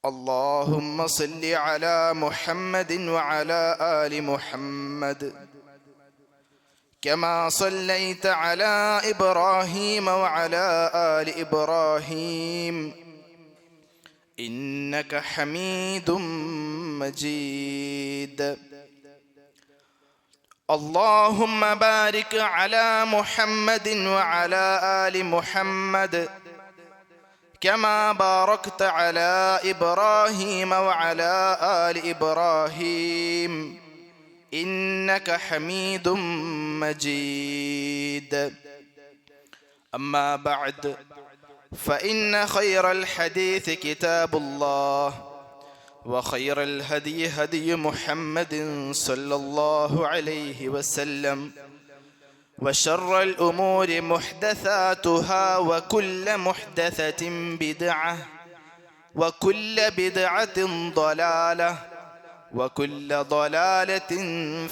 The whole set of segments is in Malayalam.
اللهم صل على محمد وعلى آل محمد كما صليت على إبراهيم وعلى آل إبراهيم إنك حميد مجيد. اللهم بارك على محمد وعلى آل محمد كما باركت على إبراهيم وعلى آل إبراهيم إنك حميد مجيد. أما بعد، فإن خير الحديث كتاب الله، وخير الهدي هدي محمد صلى الله عليه وسلم، وشر الأمور محدثاتها، وكل محدثة بدعة، وكل بدعة ضلالة، وكل ضلالة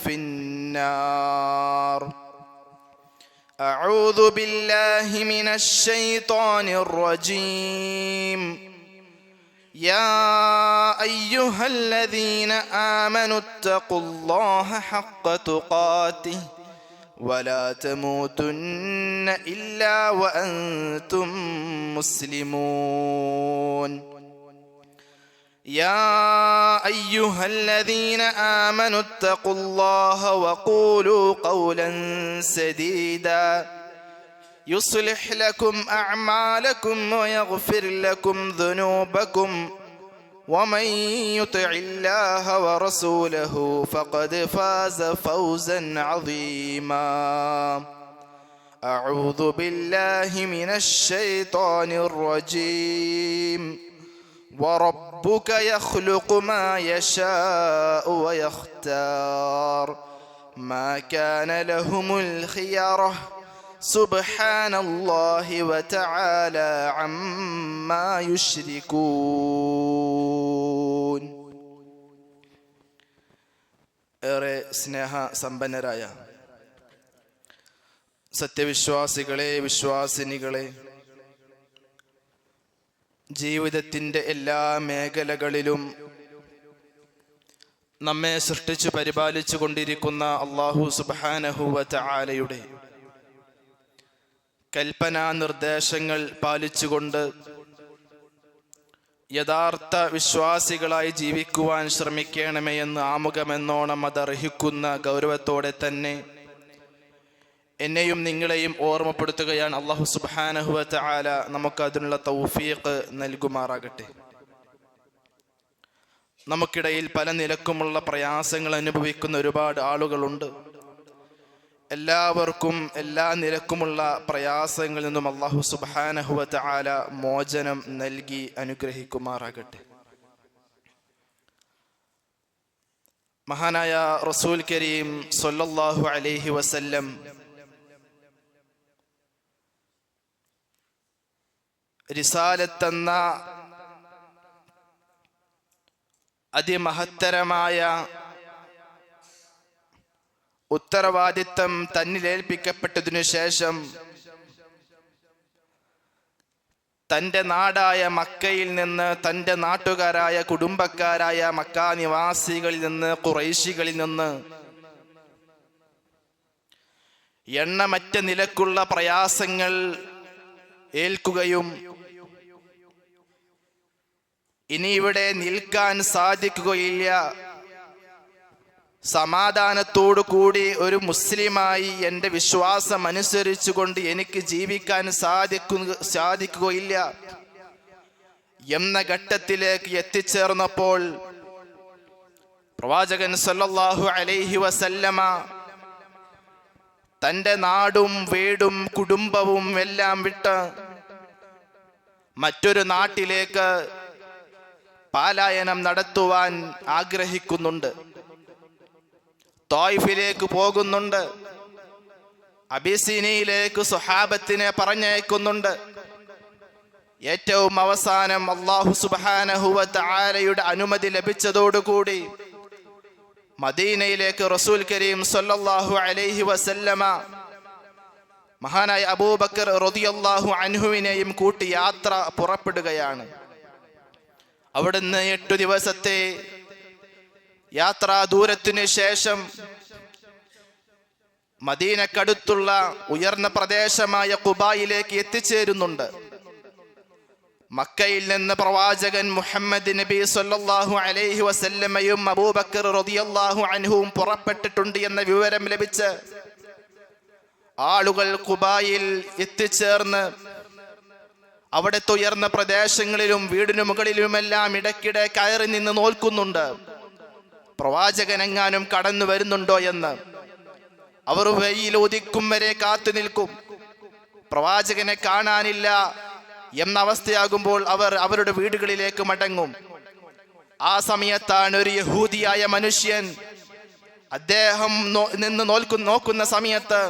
في النار. أعوذ بالله من الشيطان الرجيم. يا أيها الذين آمنوا اتقوا الله حق تقاته ولا تموتن إلا وأنتم مسلمون. يا أيها الذين آمنوا اتقوا الله وقولوا قولا سديدا يصلح لكم أعمالكم ويغفر لكم ذنوبكم، ومن يطع الله ورسوله فقد فاز فوزا عظيما. أعوذ بالله من الشيطان الرجيم. وربك يخلق ما يشاء ويختار ما كان لهم الخيرة سبحان الله وتعالى عما يشركون. ഏറെ സ്നേഹ സമ്പന്നരായ സത്യവിശ്വാസികളെ, വിശ്വാസിനികളെ, ജീവിതത്തിൻ്റെ എല്ലാ മേഖലകളിലും നമ്മെ സൃഷ്ടിച്ചു പരിപാലിച്ചു കൊണ്ടിരിക്കുന്ന അല്ലാഹു സുബ്ഹാനഹു വ തആലയുടെ കൽപ്പനാ നിർദ്ദേശങ്ങൾ പാലിച്ചുകൊണ്ട് യഥാർത്ഥ വിശ്വാസികളായി ജീവിക്കുവാൻ ശ്രമിക്കണമേ എന്ന് ആമുഖമെന്നോണം അതർഹിക്കുന്ന ഗൗരവത്തോടെ തന്നെ എന്നെയും നിങ്ങളെയും ഓർമ്മപ്പെടുത്തുകയാണ്. അല്ലാഹു സുബ്ഹാനഹു വ തആല നമുക്ക് അതിനുള്ള തൗഫീഖ് നൽകുമാറാകട്ടെ. നമുക്കിടയിൽ പല നിലക്കുമുള്ള പ്രയാസങ്ങൾ അനുഭവിക്കുന്ന ഒരുപാട് ആളുകളുണ്ട്. എല്ലാവർക്കും എല്ലാ നിലക്കുമുള്ള പ്രയാസങ്ങളിൽ നിന്നും അല്ലാഹു സുബ്ഹാനഹു വ തആല മോചനം നൽകി അനുഗ്രഹിക്കുമാറാകട്ടെ. മഹാനായ റസൂൽ കരീം സ്വല്ലല്ലാഹു അലൈഹി വസല്ലം റിസാലത്തെന്ന അതിമഹത്തരമായ ഉത്തരവാദിത്തം തന്നിലേൽപ്പിക്കപ്പെട്ടതിനു ശേഷം തൻ്റെ നാടായ മക്കയിൽ നിന്ന്, തൻ്റെ നാട്ടുകാരായ കുടുംബക്കാരായ മക്കാ നിവാസികളിൽ നിന്ന്, ഖുറൈശികളിൽ നിന്ന് എണ്ണമറ്റ നിലക്കുള്ള പ്രയാസങ്ങൾ ഏൽക്കുകയും ഇനി ഇവിടെ നിൽക്കാൻ സാധിക്കുകയില്ല, സമാധാനത്തോടു കൂടി ഒരു മുസ്ലിമായി എൻ്റെ വിശ്വാസം അനുസരിച്ചുകൊണ്ട് എനിക്ക് ജീവിക്കാൻ സാധിക്കുകയില്ല എന്ന ഘട്ടത്തിലേക്ക് എത്തിച്ചേർന്നപ്പോൾ പ്രവാചകൻ സല്ലല്ലാഹു അലൈഹി വസല്ലമ തൻ്റെ നാടും വീടും കുടുംബവും എല്ലാം വിട്ട് മറ്റൊരു നാട്ടിലേക്ക് പലായനം നടത്തുവാൻ ആഗ്രഹിക്കുന്നുണ്ട്. ത്വായിഫിലേക്ക് പോകുന്നുണ്ട്. അബിസീനിയയിലേക്ക് സ്വഹാബത്തിനെ പറഞ്ഞയക്കുന്നുണ്ട്. ഏറ്റവും അവസാനം അല്ലാഹു സുബ്ഹാനഹു വ തആലയുടെ അനുമതി ലഭിച്ചതോടുകൂടി മദീനയിലേക്ക് റസൂൽ കരീം സ്വല്ലല്ലാഹു അലൈഹി വസല്ലമ മഹാനായ അബൂബക്കർ റളിയല്ലാഹു അൻഹുവിനെയും കൂട്ടി യാത്ര പുറപ്പെടുകയാണ്. അവിടുന്ന് 8 ദിവസത്തെ യാത്രാ ദൂരത്തിനു ശേഷം മദീനക്കടുത്തുള്ള ഉയർന്ന പ്രദേശമായ ഖുബായിലേക്ക് എത്തിച്ചേരുന്നുണ്ട്. മക്കയിൽ നിന്ന് പ്രവാചകൻ മുഹമ്മദ് നബി സല്ലല്ലാഹു അലൈഹി വസല്ലമയും അബൂബക്കർ റളിയല്ലാഹു അൻഹുവും പുറപ്പെട്ടിട്ടുണ്ട് എന്ന വിവരം ലഭിച്ച് ആളുകൾ ഖുബായിൽ എത്തിച്ചേർന്ന് അവിടുത്തെ ഉയർന്ന പ്രദേശങ്ങളിലും വീടിനു മുകളിലുമെല്ലാം ഇടയ്ക്കിടെ കയറി നിന്ന് നോക്കുന്നുണ്ട്, പ്രവാചകൻ എങ്ങാനും കടന്നു വരുന്നുണ്ടോ എന്ന്. അവർ വെയിൽ ഉദിക്കും വരെ കാത്തു നിൽക്കും. പ്രവാചകനെ കാണാനില്ല എന്ന അവസ്ഥയാകുമ്പോൾ അവർ അവരുടെ വീടുകളിലേക്ക് മടങ്ങും. ആ സമയത്താണ് ഒരു യഹൂദിയായ മനുഷ്യൻ, അദ്ദേഹം നിന്ന് നോക്കുന്ന സമയത്ത്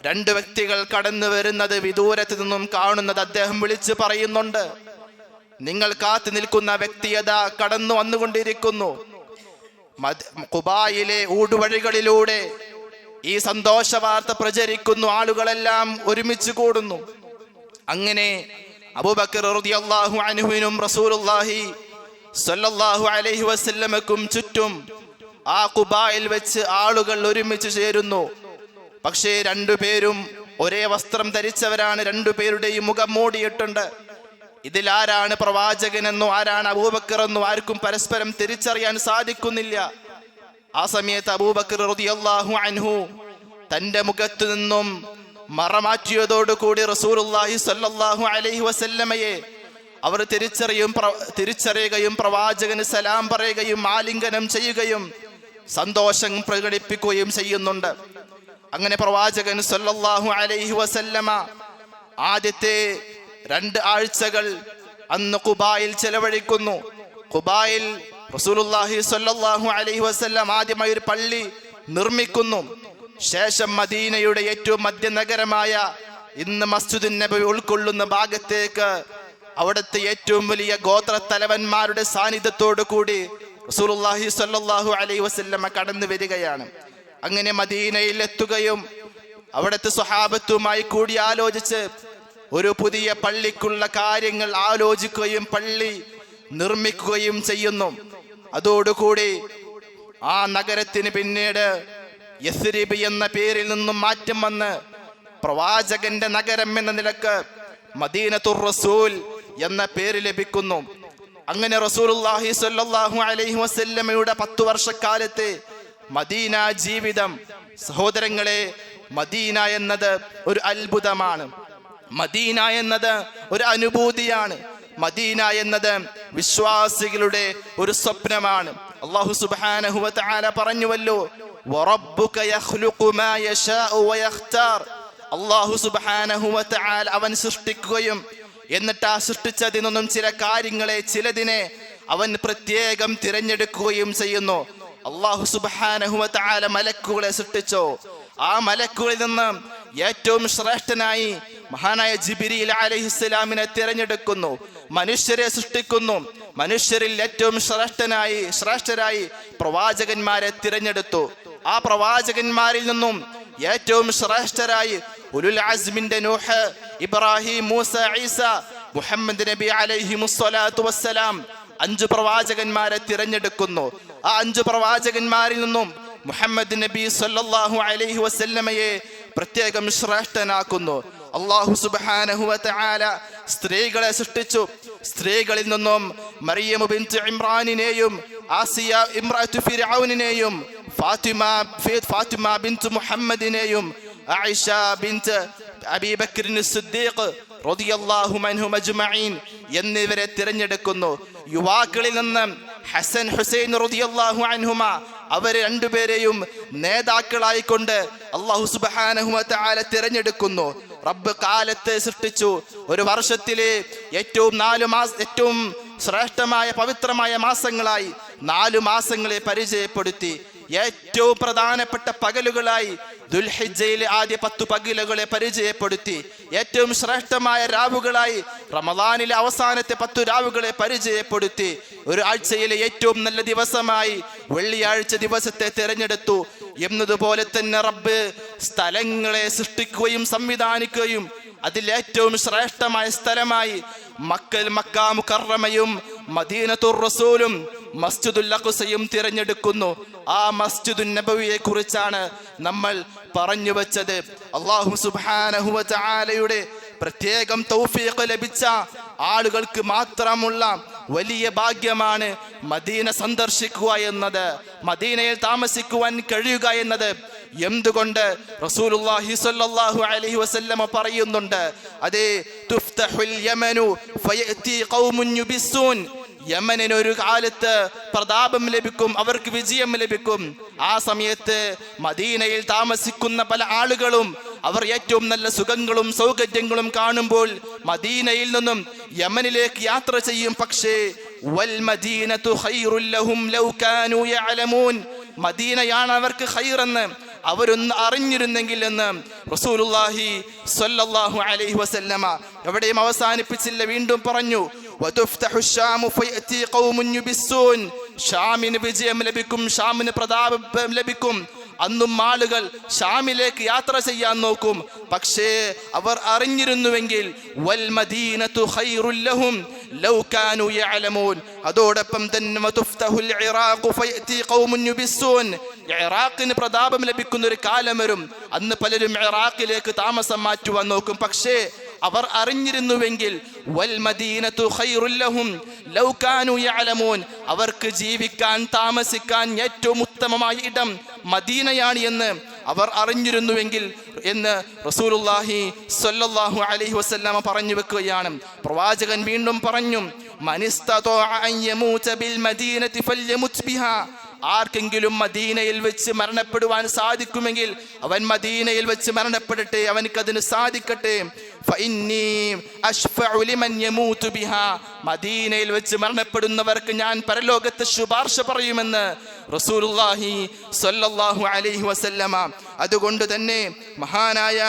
2 വ്യക്തികൾ കടന്നു വരുന്നത് വിദൂരത്ത് നിന്നും കാണുന്നത് അദ്ദേഹം വിളിച്ചു പറയുന്നുണ്ട്, നിങ്ങൾ കാത്തു നിൽക്കുന്ന വ്യക്തിയതാ കടന്നു വന്നുകൊണ്ടിരിക്കുന്നു. ഖുബായിലെ ഊടുവഴികളിലൂടെ ഈ സന്തോഷ വാർത്ത പ്രചരിക്കുന്നു, ആളുകളെല്ലാം ഒരുമിച്ച് കൂടുന്നു. അങ്ങനെ അബൂബക്കർ റളിയല്ലാഹു അൻഹുവിനും റസൂലുള്ളാഹി സ്വല്ലല്ലാഹു അലൈഹി വസല്ലമക്കും ചുറ്റും ആ ഖുബായിൽ വെച്ച് ആളുകൾ ഒരുമിച്ച് ചേരുന്നു. പക്ഷേ 2 പേരും ഒരേ വസ്ത്രം ധരിച്ചവരാണ്, 2 പേരുടെയും മുഖം മൂടിയിട്ടുണ്ട്. ഇതിൽ ആരാണ് പ്രവാചകനെന്നോ ആരാണ് അബൂബക്കർ എന്നോ ആർക്കും പരസ്പരം തിരിച്ചറിയാൻ സാധിക്കുന്നില്ല. ആ സമയത്ത് അബൂബക്കർ റളിയല്ലാഹു അൻഹു തന്റെ മുഖത്തു നിന്നും മറമാറ്റിയതോടുകൂടി റസൂലുള്ളാഹി സ്വല്ലല്ലാഹു അലൈഹി വസല്ലമയെ അവർ തിരിച്ചറിയുകയും പ്രവാചകന് സലാം പറയുകയും ആലിംഗനം ചെയ്യുകയും സന്തോഷം പ്രകടിപ്പിക്കുകയും ചെയ്യുന്നുണ്ട്. അങ്ങനെ പ്രവാചകൻ സ്വല്ലല്ലാഹു അലൈഹി വസല്ലമ ആദ്യത്തെ 2 ആഴ്ചകൾ അന്ന് ഖുബായിൽ ചെലവഴിക്കുന്നു. ഖുബായിൽ റസൂലുള്ളാഹി സ്വല്ലല്ലാഹു അലൈഹി വസല്ലം ആദ്യമായി ഒരു പള്ളി നിർമ്മിക്കുന്നു. ശേഷം മദീനയുടെ ഏറ്റവും മധ്യനഗരമായ ഇന്ന് മസ്ജിദുൻ നബവി ഉൾക്കൊള്ളുന്ന ഭാഗത്തേക്ക് അവിടുത്തെ ഏറ്റവും വലിയ ഗോത്ര തലവന്മാരുടെ സാന്നിധ്യത്തോടു കൂടി റസൂലുള്ളാഹി സ്വല്ലല്ലാഹു അലൈഹി വസല്ലമ കടന്നു വരികയാണ്. അങ്ങനെ മദീനയിൽ എത്തുകയും അവിടുത്തെ സ്വഹാബത്തുമായി കൂടി ആലോചിച്ച് ഒരു പുതിയ പള്ളിക്കുള്ള കാര്യങ്ങൾ ആലോചിക്കുകയും പള്ളി നിർമ്മിക്കുകയും ചെയ്യുന്നു. അതോടുകൂടി ആ നഗരത്തിന് പിന്നീട് യസ്രിബ് എന്ന പേരിൽ നിന്നും മാറ്റം വന്ന് പ്രവാചകന്റെ നഗരം എന്ന നിലക്ക് മദീനത്തുർ റസൂൽ എന്ന പേര് ലഭിക്കുന്നു. അങ്ങനെ റസൂലുള്ളാഹി സ്വല്ലല്ലാഹു അലൈഹി വസല്ലമയുടെ 10 വർഷക്കാലത്തെ മദീന ജീവിതം, സഹോദരങ്ങളെ, മദീന എന്നത് ഒരു അത്ഭുതമാണ്. മദീന എന്നത് ഒരു അനുഭൂതിയാണ്. മദീന എന്നത് വിശ്വാസികളുടെ ഒരു സ്വപ്നമാണ്. അല്ലാഹു സുബ്ഹാനഹു വ തആല പറഞ്ഞുവല്ലോ, വറബ്ബുക യഖ്ലുഖു മാ യശാഉ വയഖ്താർ. അല്ലാഹു സുബ്ഹാനഹു വ തആല അവൻ സൃഷ്ടിക്കുകയും എന്നിട്ട് ആ സൃഷ്ടിച്ചതിൽ നിന്നും ചില കാര്യങ്ങളെ, ചിലതിനെ അവൻ പ്രത്യേകം തിരഞ്ഞെടുക്കുകയും ചെയ്യുന്നു. അല്ലാഹു സുബ്ഹാനഹു വ തആല മലക്കുകളെ സൃഷ്ടിച്ചു. ആ മലക്കുകളിൽ നിന്ന് ഏറ്റവും ശ്രേഷ്ഠനായി മഹാനായ ജിബ്രീൽ അലൈഹിസ്സലാമിനെ തിരഞ്ഞെടുക്കുന്നു. മനുഷ്യരെ സൃഷ്ടിക്കുന്നു. മനുഷ്യരിൽ ഏറ്റവും ശ്രേഷ്ഠരായി പ്രവാചകന്മാരെ തിരഞ്ഞെടുത്തു. ആ പ്രവാചകന്മാരിൽ നിന്നും ഏറ്റവും ശ്രേഷ്ഠരായി ഉലുൽ അസ്മിന്റെ നൂഹ്, ഇബ്രാഹിം, മൂസ, ഈസ, മുഹമ്മദ് നബി അലൈഹിമുസ്സലാത്തു വസ്സലാം 5 പ്രവാചകന്മാരെ തിരഞ്ഞെടുക്കുന്നു. ആ 5 പ്രവാചകന്മാരിൽ നിന്നും മുഹമ്മദ് നബി സല്ലല്ലാഹു അലൈഹി വസല്ലമയെ പ്രത്യേകം ശ്രേഷ്ഠനാക്കുന്നു. അല്ലാഹു സുബ്ഹാനഹു വ തആല സ്ത്രീകളെ സൃഷ്ടിച്ചു. സ്ത്രീകളിൽ നിന്നും മറിയം ബിൻത് ഇമ്രാനിനെയും ആസിയ ഇംറഅത്തു ഫിർഔനിനെയും ഫാത്തിമ ബിൻത് മുഹമ്മദിനെയും ആയിഷ ബിൻത് അബീ ബക്കർ സിദ്ദീഖ് റളിയല്ലാഹു അൻഹും അജ്മഈൻ എന്നിവരെ തിരഞ്ഞെടുക്കുന്നു. യുവാക്കളിൽ നിന്ന് ഹസൻ ഹുസൈൻ റളിയല്ലാഹു അൻഹുമ അവരെ 2 പേരെയും നേതാക്കളായിക്കൊണ്ട് അല്ലാഹു സുബ്ഹാനഹു വ തആല തിരഞ്ഞെടുക്കുന്നു. റബ്ബ് കാലത്തെ സൃഷ്ടിച്ചു. ഒരു വർഷത്തിലെ ഏറ്റവും ശ്രേഷ്ഠമായ പവിത്രമായ മാസങ്ങളായി 4 മാസങ്ങളെ പരിചയപ്പെടുത്തി. ഏറ്റവും പ്രധാനപ്പെട്ട പകലുകളായി ദുൽഹിജ്ജയിലെ ആദ്യ 10 പകലുകളെ പരിചയപ്പെടുത്തി. ഏറ്റവും ശ്രേഷ്ഠമായ രാവുകളായി റമദാനിലെ അവസാനത്തെ 10 രാവുകളെ പരിചയപ്പെടുത്തി. ഒരു ആഴ്ചയിലെ ഏറ്റവും നല്ല ദിവസമായി വെള്ളിയാഴ്ച ദിവസത്തെ തിരഞ്ഞെടുത്തു. എന്നതുപോലെ തന്നെ റബ്ബ് സ്ഥലങ്ങളെ സൃഷ്ടിക്കുകയും സംവിധാനിക്കുകയും അതിലേറ്റവും ശ്രേഷ്ഠമായ സ്ഥലമായി മക്ക മുകറമയും മദീനത്തുർ റസൂലും മസ്ജിദുൽ അഖ്സയും തിരഞ്ഞെടുക്കുന്നു. ആ മസ്ജിദുൻ നബവിയെ കുറിച്ചാണ് നമ്മൾ പറഞ്ഞു വെച്ചത്. അല്ലാഹു സുബ്ഹാനഹു വ തആലയുടെ പ്രത്യേകം തൗഫീഖ് ലഭിച്ച ആളുകൾക്ക് മാത്രമുള്ള വലിയ ഭാഗ്യമാണ് മദീന സന്ദർശിക്കുക എന്നത്, മദീനയിൽ താമസിക്കുവാൻ കഴിയുക എന്നത്. എന്തുകൊണ്ട്? റസൂലുള്ളാഹി സ്വല്ലല്ലാഹു അലൈഹി വസല്ലമ പറയുന്നുണ്ട്, അതേ തുഫ്തഹുൽ യമനു ഫയഅതി ഖൗമുൻ യുബിസ്സൂൻ, യമനിന് ഒരു കാലത്ത് പ്രതാപം ലഭിക്കും, അവർക്ക് വിജയം ലഭിക്കും. ആ സമയത്ത് മദീനയിൽ താമസിക്കുന്ന പല ആളുകളും അവർ ഏറ്റവും നല്ല സുഖങ്ങളും സൗകര്യങ്ങളും കാണുമ്പോൾ മദീനയിൽ നിന്നും യമനിലേക്ക് യാത്ര ചെയ്യും. പക്ഷേ വൽ മദീനതു ഖൈറുൽ ലഹും ലൗ കാനൂ യഅലമൂൻ, മദീനയാണ് അവർക്ക് ഖൈറെന്ന് അവരൊന്ന് അറിഞ്ഞിരുന്നെങ്കിൽ എന്ന് റസൂലുള്ളാഹി സ്വല്ലല്ലാഹു അലൈഹി വസല്ലമ എവിടെയും അവസാനിപ്പിച്ചില്ല, വീണ്ടും പറഞ്ഞു വതുഫ്തഹു ശാമു ഫയഅതി ഖൗമുൻ യുബിസ്സൂൻ, ഷാമിന് വിജയം ലഭിക്കും, ഷാമിന് പ്രതാപം ലഭിക്കും. അന്നും ആളുകൾ ഷാമിലേക്ക് യാത്ര ചെയ്യാൻ നോക്കും. പക്ഷേ അവർ അറിഞ്ഞിരുന്നുവെങ്കിൽ വൽ മദീനതു ഖൈറുൽ ലഹും ലൗ കാനൂ യഅലമൂൻ. അതോടൊപ്പം തന്നെ വതുഫ്തഹുൽ ഇറാഖു ഫയഅതി ഖൗമുൻ യുബിസ്സൂൻ, ഇറാഖിന് പ്രതാപം ലഭിക്കുന്ന ഒരു കാലം വരും, അന്ന് പലരും ഇറാഖിലേക്ക് താമസം മാറ്റുവാൻ നോക്കും. പക്ഷേ അവർ അറിഞ്ഞിരുന്നുവെങ്കിൽ വൽ മദീനതു ഖൈറുൽ ലഹും ലൗ കാനൂ യഅലമൂൻ, അവർക്ക് ജീവിക്കാൻ താമസിക്കാൻ ഏറ്റവും ഉത്തമമായ ഇടം മദീനയാണ് എന്ന് അവർ അറിഞ്ഞിരുന്നുവെങ്കിൽ എന്ന് റസൂലുള്ളാഹി സ്വല്ലല്ലാഹു അലൈഹി വസല്ലമ പറഞ്ഞു വെക്കുകയാണ്. പ്രവാചകൻ വീണ്ടും പറഞ്ഞു മനിസ്തതഅ അൻ യമൂത ബിൽ മദീനതി ഫൽയമുത് ബിഹാ, ആർക്കെങ്കിലും മദീനയിൽ വെച്ച് മരണപ്പെടുവാൻ സാധിക്കുമെങ്കിൽ അവൻ മദീനയിൽ വെച്ച് മരണപ്പെടട്ടെ, അവനക്കതിന് സാധിക്കട്ടെ. ഫഇന്നി അശ്ഫഉ ലിമൻ യമൂതു ബിഹാ, മദീനയിൽ വെച്ച് മരണപ്പെടുന്നവർക്ക് ഞാൻ പരലോകത്ത് ശുപാർശ പറയുമെന്ന് റസൂലുള്ളാഹി സ്വല്ലല്ലാഹു അലൈഹി വസല്ലമ. അതുകൊണ്ട് തന്നെ മഹാനായ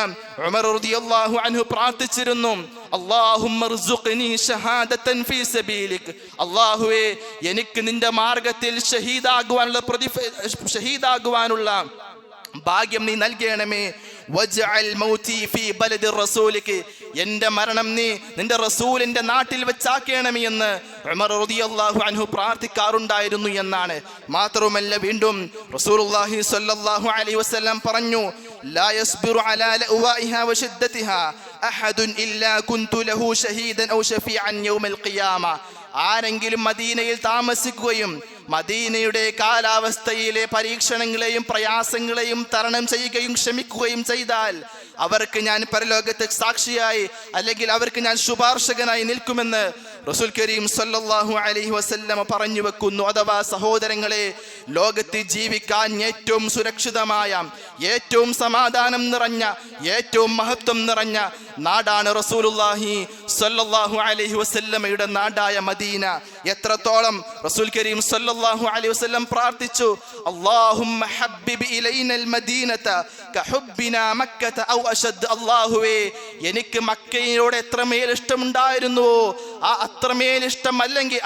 ഉമർ റളിയല്ലാഹു അൻഹു പ്രാർത്ഥിച്ചിരുന്നു, അല്ലാഹുമ്മ ർസുഖ്നി ഷഹാദതൻ ഫീ സബീലിക്, അല്ലാഹുവേ എനിക്ക് നിന്റെ മാർഗത്തിൽ ഷഹീദാകുവാനുള്ള ഭാഗ്യം നീ നൽകണമേ. വജ്അൽ മൗതി ഫീ ബലദി റസൂലിക്, എൻ്റെ മരണം നീ നിന്റെ റസൂലിന്റെ നാട്ടിൽ വെച്ചാക്കണമേ എന്ന് ഉമർ റളിയല്ലാഹു അൻഹു പ്രാർത്ഥിക്കാറുണ്ടായിരുന്നു എന്നാണ്. മാത്രമല്ല വീണ്ടും റസൂലുള്ളാഹി സ്വല്ലല്ലാഹു അലൈഹി വസല്ലം പറഞ്ഞു ലാ യസ്ബിറു അലാ ലഅവാഇഹാ വശദ്ദതിഹാ അഹദുൻ ഇല്ലാ കുന്തു ലഹു ഷഹീദൻ ഔ ഷഫീഅൻ യൗമൽ ഖിയാമ. ആരെങ്കിലും മദീനയിൽ താമസിക്കുകയും മദീനയുടെ കാലാവസ്ഥയിലെ പരീക്ഷണങ്ങളെയും പ്രയാസങ്ങളെയും തരണം ചെയ്യുകയും ക്ഷമിക്കുകയും ചെയ്താൽ അവർക്ക് ഞാൻ പരലോകത്തെ സാക്ഷിയായി അല്ലെങ്കിൽ അവർക്ക് ഞാൻ ശുപാർശകനായി നിൽക്കുമെന്ന് റസൂൽ കരീം സല്ലല്ലാഹു അലൈഹി വസല്ലമ പറഞ്ഞു വെക്കുന്നു. അഥവാ സഹോദരങ്ങളെ, ലോകത്ത് ജീവിക്കാൻ ഏറ്റവും സുരക്ഷിതമായ, ഏറ്റവും സമാധാനം നിറഞ്ഞ, ഏറ്റവും മഹത്വം നിറഞ്ഞ നാടാണ് റസൂലുള്ളാഹി സല്ലല്ലാഹു അലൈഹി വസല്ലമയുടെ നാടായ മദീന. എത്രത്തോളം റസൂൽ കരീം സല്ലല്ലാഹു അലൈഹി വസല്ലം പ്രാർത്ഥിച്ചു, അല്ലാഹുമ്മ ഹബ്ബിബ് ഇലൈനൽ മദീനത കഹുബ്ബിനാ മക്കത ഔ അശദ്. അല്ലാഹുവേ, എനിക്ക് മക്കയോട് എത്രമേൽ ഇഷ്ടമുണ്ടായിരുന്നുവോ ആ അത്രമേൽ ഇഷ്ടം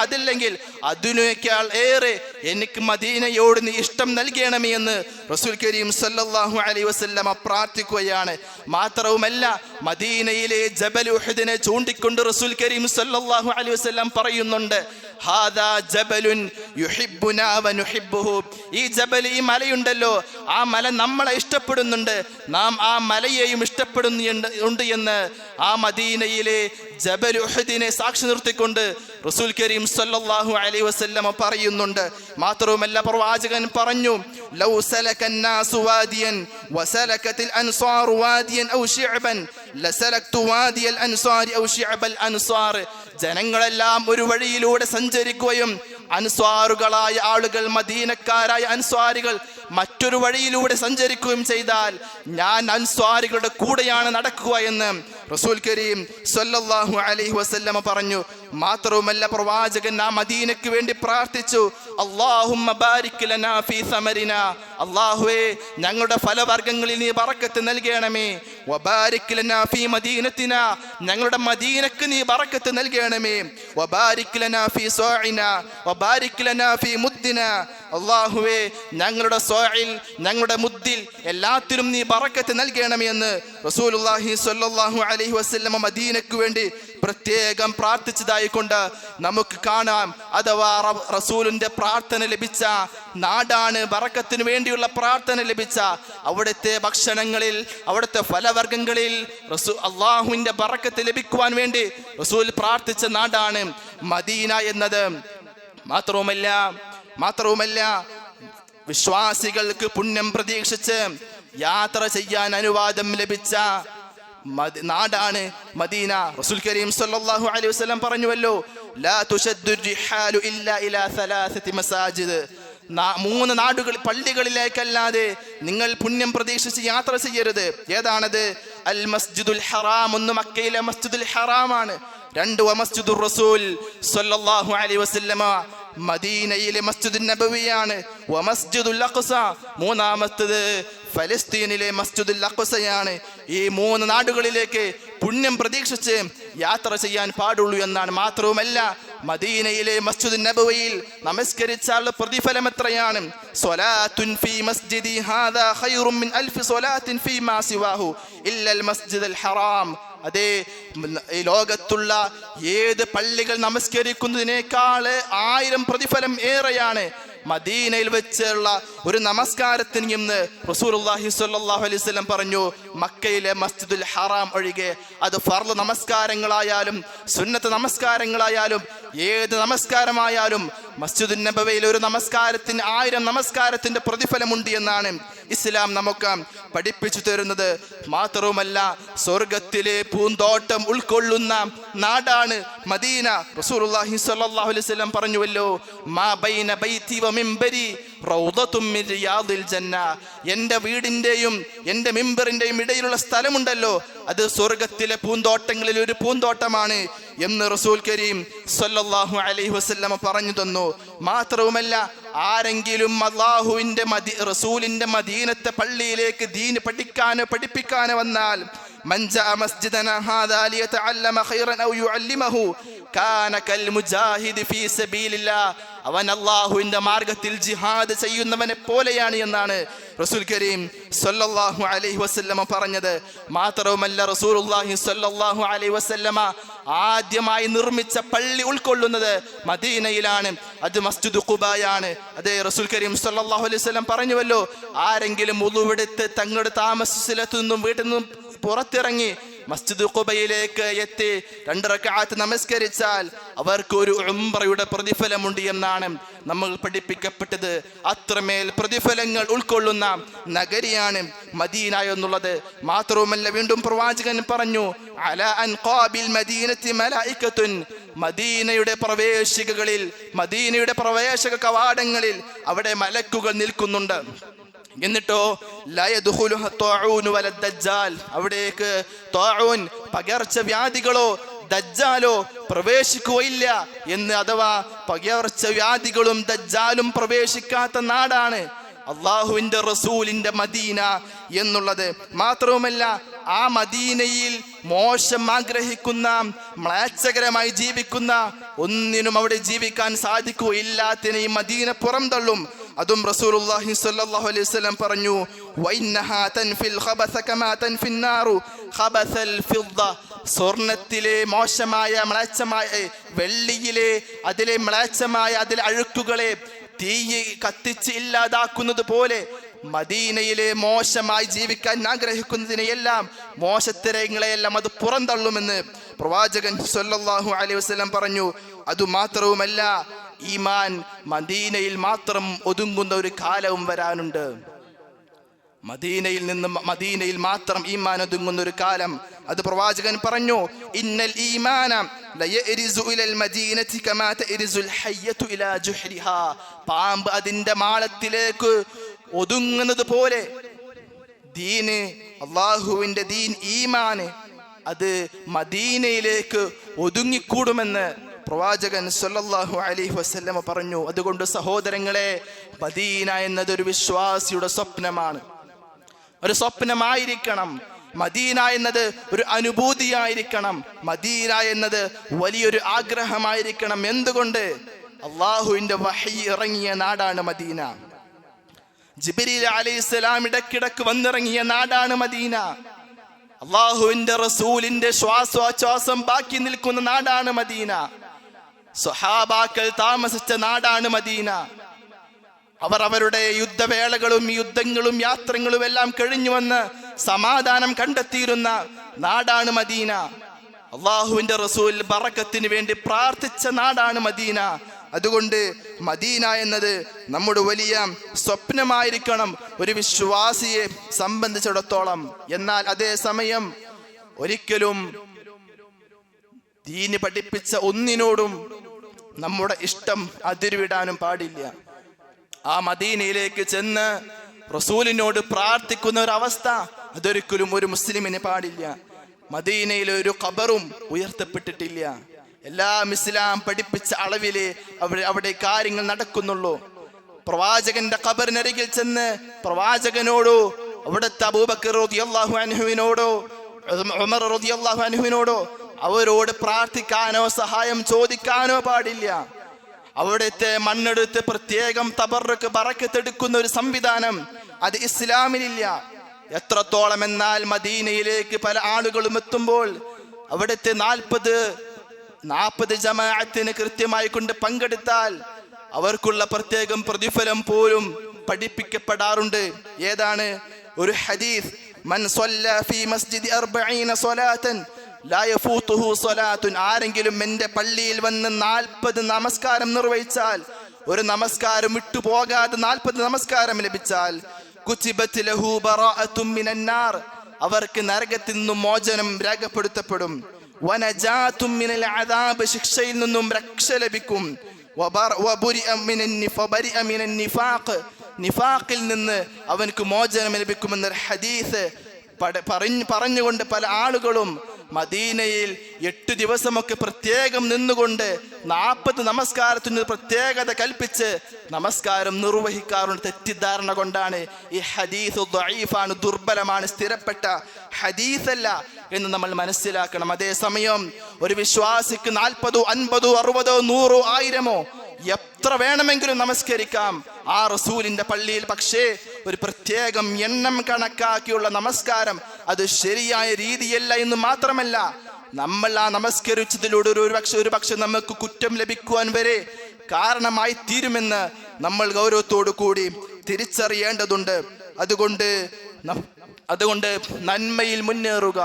അതില്ലെങ്കിൽ അതിനേക്കാൾ ഏറെ എനിക്ക് മദീനയോട് നീ ഇഷ്ടം നൽകണമേ എന്ന് റസൂൽ കരീം സല്ലല്ലാഹു അലൈഹി വസല്ലമ പ്രാർത്ഥിക്കുകയാണ്. മാത്രവുമല്ല മദീനയിലെ ജബൽ ഉഹദിനെ ചൂണ്ടിക്കൊണ്ട് റസൂൽ കരീം സല്ലല്ലാഹു അലൈഹി വസല്ലം പറയുന്നുണ്ട്, ഹാദാ ജബലുൻ യുഹിബ്ബുനാ വനുഹിബ്ബുഹു. ഈ ജബൽ, ഈ മലയുണ്ടല്ലോ, ആ മല നമ്മളെ ഇഷ്ടപ്പെടുന്നുണ്ട്, നാം ആ മലയെയും ഇഷ്ടപ്പെടുന്നുണ്ട് എന്ന് ആ മദീനയിലെ ജബൽ ഉഹദിനെ സാക്ഷി നിർത്തിക്കൊണ്ട് റസൂൽ കരീം സല്ലല്ലാഹു അലൈഹി വസല്ലം പറയുന്നുണ്ട്. മാത്രവുമല്ല പ്രവാചകൻ പറഞ്ഞു, ലൗ സലകന്നാസു വാദിയൻ വസലകത്തിൽ അൻസാറു വാദിയൻ ഔ ശിഅബൻ ലസലക്തു വാദിയൽ അൻസാരി ഔ ശിഅബൽ അൻസാർ. ജനങ്ങളെല്ലാം ഒരു വഴിയിലൂടെ സഞ്ചരിക്കുകയും അൻസ്വാറുകളായ ആളുകൾ, മദീനക്കാരായ അൻസ്വാരികൾ മറ്റൊരു വഴിയിലൂടെ സഞ്ചരിക്കുകയും ചെയ്താൽ ഞാൻ അൻസ്വാരികളുടെ കൂടെയാണ് നടക്കുക എന്ന് റസൂൽ കരീം സല്ലല്ലാഹു അലൈഹി വസല്ലമ പറഞ്ഞു. മാത്രവുമല്ല പ്രവാചകൻ ആ മദീനയ്ക്ക് വേണ്ടി പ്രാർത്ഥിച്ചു, അല്ലാഹുമ്മ ബാരിക് ലനാ ഫീ സമരിനാ, അല്ലാഹുവേ ഞങ്ങളുടെ ഫലവർഗ്ഗങ്ങളിൽ നീ ബറക്കത്ത് നൽകണമേ. വബാരിക് ലനാ ഫീ മദീനത്തിനാ, ഞങ്ങളുടെ മദീനക്ക് നീ ബറക്കത്ത് നൽകണമേ. വബാരിക് ലനാ ഫീ സാഇനാ വബാരിക് ലനാ ഫീ മുദ്ദിനാ അല്ലാഹുവേ ഞങ്ങളുടെ സ്വയിൽ, ഞങ്ങളുടെ മുദ്ദിൽ എല്ലാത്തിലും നീ ബറക്കത്ത് നൽകണമേ എന്ന് റസൂലുള്ളാഹി സ്വല്ലല്ലാഹു അലൈഹി വസല്ലം മദീനയ്ക്ക് വേണ്ടി പ്രത്യേകം പ്രാർത്ഥിച്ചതായി കൊണ്ട് നമുക്ക് കാണാം. അഥവാ റസൂലിന്റെ പ്രാർത്ഥന ലഭിച്ച നാടാണ്, ബറക്കത്തിന് വേണ്ടിയുള്ള പ്രാർത്ഥന ലഭിച്ച അവിടുത്തെ ഭക്ഷണങ്ങളിൽ, അവിടുത്തെ ഫലവർഗ്ഗങ്ങളിൽ അള്ളാഹുവിന്റെ ബറക്കത്ത് ലഭിക്കുവാൻ വേണ്ടി റസൂൽ പ്രാർത്ഥിച്ച നാടാണ് മദീന എന്നത്. മാത്രവുമല്ല വിശ്വാസികൾക്ക് പുണ്യം പ്രതീക്ഷിച്ച് യാത്ര ചെയ്യാൻ അനുവാദം ലഭിച്ച നാടാണ് മദീന. റസൂൽ കരീം സല്ലല്ലാഹു അലൈഹി വസല്ലം പറഞ്ഞുവല്ലോ, ലാ തുശദ്ദു റിഹാലു ഇല്ലാ ഇലാ സലാസതി മസാജിദ്. 3 നാടുകൾ പള്ളികളിലേക്കല്ലാതെ നിങ്ങൾ പുണ്യം പ്രതീക്ഷിച്ച് യാത്ര ചെയ്യരുത്. ഏതാണത്? അൽ മസ്ജിദുൽ ഹറാം, ഒന്ന് മക്കയിലെ മസ്ജിദുൽ ഹറാമാണ്. 2 മസ്ജിദുർ റസൂൽ സല്ലല്ലാഹു അലൈഹി വസല്ലമ മദീനയിലെ മസ്ജിദുൻ നബവിയാണ്. മസ്ജിദുൽ അഖ്സ, 3ാമത്തേത് ഫലസ്തീനിലെ മസ്ജിദുൽ അഖ്സയാണ്. ഈ 3 നാടുകളിലേക്ക് പുണ്യം പ്രതീക്ഷിച്ച് യാത്ര ചെയ്യാൻ പാടുള്ളൂ എന്നാണ്. മാത്രവുമല്ല മദീനയിലെ മസ്ജിദുൻ നബവിയിൽ നമസ്കരിച്ചാൽ പ്രതിഫലം എത്രയാണ്? സ്വലാത്തുൻ ഫീ മസ്ജിദി ഹാദാ ഖൈറും മിൻ അൽഫി സ്വലാത്തിൻ ഫീമാ സിവാഹു ഇല്ലൽ മസ്ജിദുൽ ഹറാം. അതേ, ഈ ലോകത്തുള്ള ഏത് പള്ളികൾ നമസ്കരിക്കുന്നതിനേക്കാൾ 1000 പ്രതിഫലം ഏറെയാണ് മദീനയിൽ വെച്ചുള്ള ഒരു നമസ്കാരത്തിന് എന്ന് റസൂലുള്ളാഹി സ്വല്ലല്ലാഹു അലൈഹി വസല്ലം പറഞ്ഞു. മക്കയിലെ മസ്ജിദുൽ ഹറാം ഒഴികെ അത് ഫർള് നമസ്കാരങ്ങളായാലും സുന്നത്ത് നമസ്കാരങ്ങളായാലും ഏത് നമസ്കാരമായാലും മസ്ജിദുൻ നബവിയിൽ ഒരു നമസ്കാരത്തിന് 1000 നമസ്കാരത്തിന്റെ പ്രതിഫലമുണ്ട് എന്നാണ് ഇസ്ലാം നമുക്ക് പഠിപ്പിച്ചു തരുന്നത്. മാത്രവുമല്ല സ്വർഗത്തിലെ പൂന്തോട്ടം ഉൾക്കൊള്ളുന്ന നാടാണ് മദീന. റസൂലുള്ളാഹി സ്വല്ലല്ലാഹു അലൈഹി വസല്ലം പറഞ്ഞുവല്ലോ, മാ ബൈന ബൈതി വ മിംബരി റൗദത്തും മിൻ റിയാദിൽ ജന്ന. എൻ്റെ വീടിൻ്റെയും എൻ്റെ മിമ്പറിൻ്റെയും ഇടയിലുള്ള സ്ഥലമുണ്ടല്ലോ, അത് സ്വർഗത്തിലെ പൂന്തോട്ടങ്ങളിൽ ഒരു പൂന്തോട്ടമാണ് എന്ന് റസൂൽ കരീം സല്ലല്ലാഹു അലൈഹി വസല്ലം പറഞ്ഞു തന്നു. മാത്രവുമല്ല ആരെങ്കിലും അല്ലാഹുവിൻ്റെ റസൂലിൻ്റെ മദീനത്തെ പള്ളിയിലേക്ക് ദീൻ പഠിപ്പിക്കാനോ വന്നാൽ, മൻ ജാഅ മസ്ജിദനാ ഹാദാ ലിയതഅല്ലമ ഖൈറൻ ഔ യുഅല്ലിമഹു കാന കൽ മുജാഹിദി ഫീ സബീലില്ലാഹ്. അവൻ അല്ലാഹുവിൻ്റെ മാർഗത്തിൽ ജിഹാദ് ചെയ്യുന്നവനെ പോലെയാണ് എന്നാണ് റസൂൽ കരീം സല്ലല്ലാഹു അലൈഹി വസല്ലമ പറഞ്ഞത്. മാത്രവുമല്ല റസൂലുള്ളാഹി സല്ലല്ലാഹു അലൈഹി വസല്ലമ ആദ്യമായി നിർമ്മിച്ച പള്ളി ഉൾക്കൊള്ളുന്നത് മദീനയിലാണ്. അത് മസ്ജിദ് ഖുബായാണ്. അതേ, റസൂൽ കരീം സല്ലല്ലാഹു അലൈഹി വസല്ലം പറഞ്ഞുവല്ലോ, ആരെങ്കിലും വുളൂവെടുത്ത് തങ്ങളുടെ താമസ സ്ഥലത്തു നിന്നും വീട്ടിൽ നിന്നും പുറത്തിറങ്ങി മസ്ജിദ് ഖുബയിലേക്ക് എത്തി 2 റക്അത്ത് നമസ്കരിച്ചാൽ അവർക്ക് ഒരു ഉംറയുടെ പ്രതിഫലമുണ്ട് എന്നാണ് നമ്മൾ പഠിപ്പിക്കപ്പെട്ടത്. അത്രമേൽ പ്രതിഫലങ്ങൾ ഉൾക്കൊള്ളുന്ന നഗരിയാണ് മദീന എന്നുള്ളത്. മാത്രവുമല്ല വീണ്ടും പ്രവാചകൻ പറഞ്ഞു, അലാ അൻഖാബിൽ മദീനത്തി മലായികത്തുൻ. മദീനയുടെ പ്രവേശികകളിൽ, മദീനയുടെ പ്രവേശക കവാടങ്ങളിൽ അവിടെ മലക്കുകൾ നിൽക്കുന്നുണ്ട്. എന്നിട്ടോ അവിടേക്ക് ത്വാഊൻ, പകർച്ചവ്യാധികളോ ദജ്ജാലോ പ്രവേശിക്കുകയില്ല എന്ന്. അഥവാ പകർച്ചവ്യാധികളും ദജ്ജാലും പ്രവേശിക്കാത്ത നാടാണ് അള്ളാഹുവിന്റെ റസൂലിന്റെ മദീന എന്നുള്ളത്. മാത്രവുമല്ല ആ മദീനയിൽ മോശം ആഗ്രഹിക്കുന്ന, മ്ലേച്ഛകരമായി ജീവിക്കുന്ന ഒന്നിനും അവിടെ ജീവിക്കാൻ സാധിക്കുകയില്ലാത്തതിനെ ഈ മദീന പുറംതള്ളും. അതും റസൂലുള്ളാഹി സ്വല്ലല്ലാഹു അലൈഹി വസല്ലം പറഞ്ഞു, വഇന്നഹാ തൻഫിൽ ഖബസ കമാ തൻഫിൻ നാറു ഖബസൽ ഫിദ്ദ. സ്വർണത്തിലെ മോശമായ മ്ലേച്ഛമായ, വെള്ളിയിലെ അതിലെ മ്ലേച്ഛമായ അതിലെ അഴുക്കുകളെ തീ കത്തിച്ച് ഇല്ലാതാക്കുന്നത് പോലെ മദീനയിലെ മോശമായി ജീവിക്കാൻ ആഗ്രഹിക്കുന്നതിനെയെല്ലാം, മോശത്തരങ്ങളെയെല്ലാം അത് പുറന്തള്ളുമെന്ന് പ്രവാചകൻ സ്വല്ലല്ലാഹു അലൈഹി വസല്ലം പറഞ്ഞു. അതുമാത്രവുമല്ല, ഈമാൻ മദീനയിൽ മാത്രം ഒതുങ്ങുന്ന ഒരു കാലവും വരാനുണ്ട്. മദീനയിൽ മാത്രം ഈമാൻ ഒതുങ്ങുന്ന ഒരു കാലം. അത് പ്രവാചകൻ പറഞ്ഞു, ഇന്നൽ ഈമാന ലയരിസു ഇലൽ മദീനതി കമാ തരിസുൽ ഹയ്യതു ഇലാ ജുഹ്രിഹാ. പാമ്പ് അതിന്റെ മാളത്തിലേക്ക് ഒതുങ്ങുന്നത് പോലെ ദീന്, അല്ലാഹുവിന്റെ ദീൻ, ഈമാന് അത് മദീനയിലേക്ക് ഒതുങ്ങിക്കൂടുമെന്ന് പ്രവാചകൻ സല്ലല്ലാഹു അലൈഹി വസല്ലം പറഞ്ഞു. അതുകൊണ്ട് സഹോദരങ്ങളെ, മദീന എന്നതൊരു വിശ്വാസിയുടെ സ്വപ്നമാണ്, ഒരു സ്വപ്നമായിരിക്കണം. മദീന എന്നത് ഒരു അനുഭൂതിയായിരിക്കണം. മദീന എന്നത് വലിയൊരു ആഗ്രഹമായിരിക്കണം. എന്തുകൊണ്ട്? അള്ളാഹുവിന്റെ വഹി ഇറങ്ങിയ നാടാണ് മദീന. ജിബ്രീൽ അലൈഹിസ്സലാം ഇടക്കിടക്ക് വന്നിറങ്ങിയ നാടാണ് മദീന. അള്ളാഹുവിന്റെ റസൂലിന്റെ ശ്വാസോച്ഛ്വാസം ബാക്കി നിൽക്കുന്ന നാടാണ് മദീന. സ്വഹാബാക്കൾ താമസിച്ച നാടാണ് മദീന. അവർ അവരുടെ യുദ്ധവേളകളും യുദ്ധങ്ങളും യാത്രകളും എല്ലാം കഴിഞ്ഞു വന്ന് സമാധാനം കണ്ടെത്തിയിരുന്ന നാടാണ് മദീന. അള്ളാഹുവിന്റെ റസൂൽ ബറക്കത്തിന് വേണ്ടി പ്രാർത്ഥിച്ച നാടാണ് മദീന. അതുകൊണ്ട് മദീന എന്നത് നമ്മുടെ വലിയ സ്വപ്നമായിരിക്കണം ഒരു വിശ്വാസിയെ സംബന്ധിച്ചിടത്തോളം. എന്നാൽ അതേ സമയം ഒരിക്കലും ദീന് പഠിപ്പിച്ച ഒന്നിനോടും നമ്മുടെ ഇഷ്ടം അതിരുവിടാനും പാടില്ല. ആ മദീനയിലേക്ക് ചെന്ന് റസൂലിനോട് പ്രാർത്ഥിക്കുന്ന ഒരു അവസ്ഥ അതൊരിക്കലും ഒരു മുസ്ലിമിന് പാടില്ല. മദീനയിൽ ഒരു ഖബറും ഉയർത്തപ്പെട്ടിട്ടില്ല. എല്ലാം ഇസ്ലാം പഠിപ്പിച്ച അളവില് അവിടെ കാര്യങ്ങൾ നടക്കുന്നുള്ളൂ. പ്രവാചകന്റെ ഖബറിനരികിൽ ചെന്ന് പ്രവാചകനോടോ അവിടുത്തെ അബൂബക്കർ റളിയല്ലാഹു അൻഹുവിനോടോ ഉമർ റളിയല്ലാഹു അൻഹുവിനോടോ അവരോട് പ്രാർത്ഥിക്കാനോ സഹായം ചോദിക്കാനോ പാടില്ല. അവിടുത്തെ മണ്ണെടുത്ത് പ്രത്യേകം തബറക്ക് ബറക്കത്തെടുക്കുന്ന ഒരു സംവിധാനം അത് ഇസ്ലാമിലില്ല. എത്രത്തോളം എന്നാൽ മദീനയിലേക്ക് പല ആളുകളും എത്തുമ്പോൾ അവിടുത്തെ 40 ജമാഅത്തിന് കൃത്യമായി കൊണ്ട് പങ്കെടുത്താൽ അവർക്കുള്ള പ്രത്യേകം പ്രതിഫലം പോലും പഠിപ്പിക്കപ്പെടാറുണ്ട്. ഏതാണ് ഒരു ഹദീസ്? മൻ സ്വല്ല ഫീ മസ്ജിദി 40 സ്വലാത്തൻ ലാ യഫൂതുഹു സ്വലാത്തുൻ. ആരെങ്കിലും എൻ്റെ പള്ളിയിൽ വന്ന് 40 നമസ്കാരം നിർവഹിച്ചാൽ, ഒരു നമസ്കാരം വിട്ടുപോകാതെ 40 നമസ്കാരം ലഭിച്ചാൽ, കുതിബത് ലഹു ബറാഅത്തും മിനന്നാർ, അവർക്ക് നരകത്തിൽ നിന്നും മോചനം രേഖപ്പെടുത്തപ്പെടും. വനജാതും മിനൽ അദാബ്, ശിക്ഷയിൽ നിന്നും രക്ഷ ലഭിക്കും. വബരിഅ മിനൻ നിഫാഖ്, നിഫാഖിൽ നിന്ന് അവനക്ക് മോചനം ലഭിക്കുമെന്നൊരു ഹദീസ് പറഞ്ഞുകൊണ്ട് പല ആളുകളും മദീനയിൽ 8 ദിവസമൊക്കെ പ്രത്യേകം നിന്നുകൊണ്ട് 40 നമസ്കാരത്തിന് പ്രത്യേകത കൽപ്പിച്ച് നമസ്കാരം നിർവഹിക്കാറുണ്ട്. തെറ്റിദ്ധാരണ കൊണ്ടാണ്. ഈ ഹദീസ് ദഈഫാണ്, ദുർബലമാണ്, സ്ഥിരപ്പെട്ട ഹദീസല്ല എന്ന് നമ്മൾ മനസ്സിലാക്കണം. അതേസമയം ഒരു വിശ്വാസിക്ക് 40, 50, 60, 100, 1000 എത്ര വേണമെങ്കിലും നമസ്കരിക്കാം ആ റസൂലിന്റെ പള്ളിയിൽ. പക്ഷേ ഒരു പ്രത്യേകം എണ്ണം കണക്കാക്കിയുള്ള നമസ്കാരം അത് ശരിയായ രീതിയല്ല എന്ന് മാത്രമല്ല, നമ്മൾ ആ നമസ്കരിച്ചതിലൂടെ ഒരു പക്ഷെ നമുക്ക് കുറ്റം ലഭിക്കുവാൻ വരെ കാരണമായി തീരുമെന്ന് നമ്മൾ ഗൗരവത്തോടു കൂടി തിരിച്ചറിയേണ്ടതുണ്ട്. അതുകൊണ്ട് നന്മയിൽ മുന്നേറുക,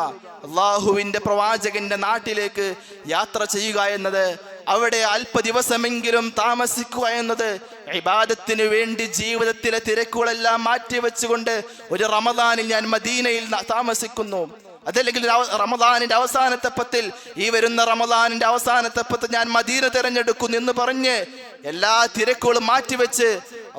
അള്ളാഹുവിന്റെ പ്രവാചകന്റെ നാട്ടിലേക്ക് യാത്ര ചെയ്യുക എന്നത്, അവിടെ അല്പ ദിവസമെങ്കിലും താമസിക്കുക എന്നത്, ഇബാദത്തിന് വേണ്ടി ജീവിതത്തിലെ തിരക്കുകളെല്ലാം മാറ്റിവെച്ചുകൊണ്ട് ഒരു റമദാനിൽ ഞാൻ മദീനയിൽ താമസിക്കുന്നു, അതല്ലെങ്കിൽ റമദാനിന്റെ അവസാനത്തെ പത്തിൽ, ഈ വരുന്ന റമദാനിന്റെ അവസാനത്തെ പത്തിൽ ഞാൻ മദീന തിരഞ്ഞെടുക്കുന്നു എന്ന് പറഞ്ഞ് എല്ലാ തിരക്കുകളും മാറ്റിവെച്ച്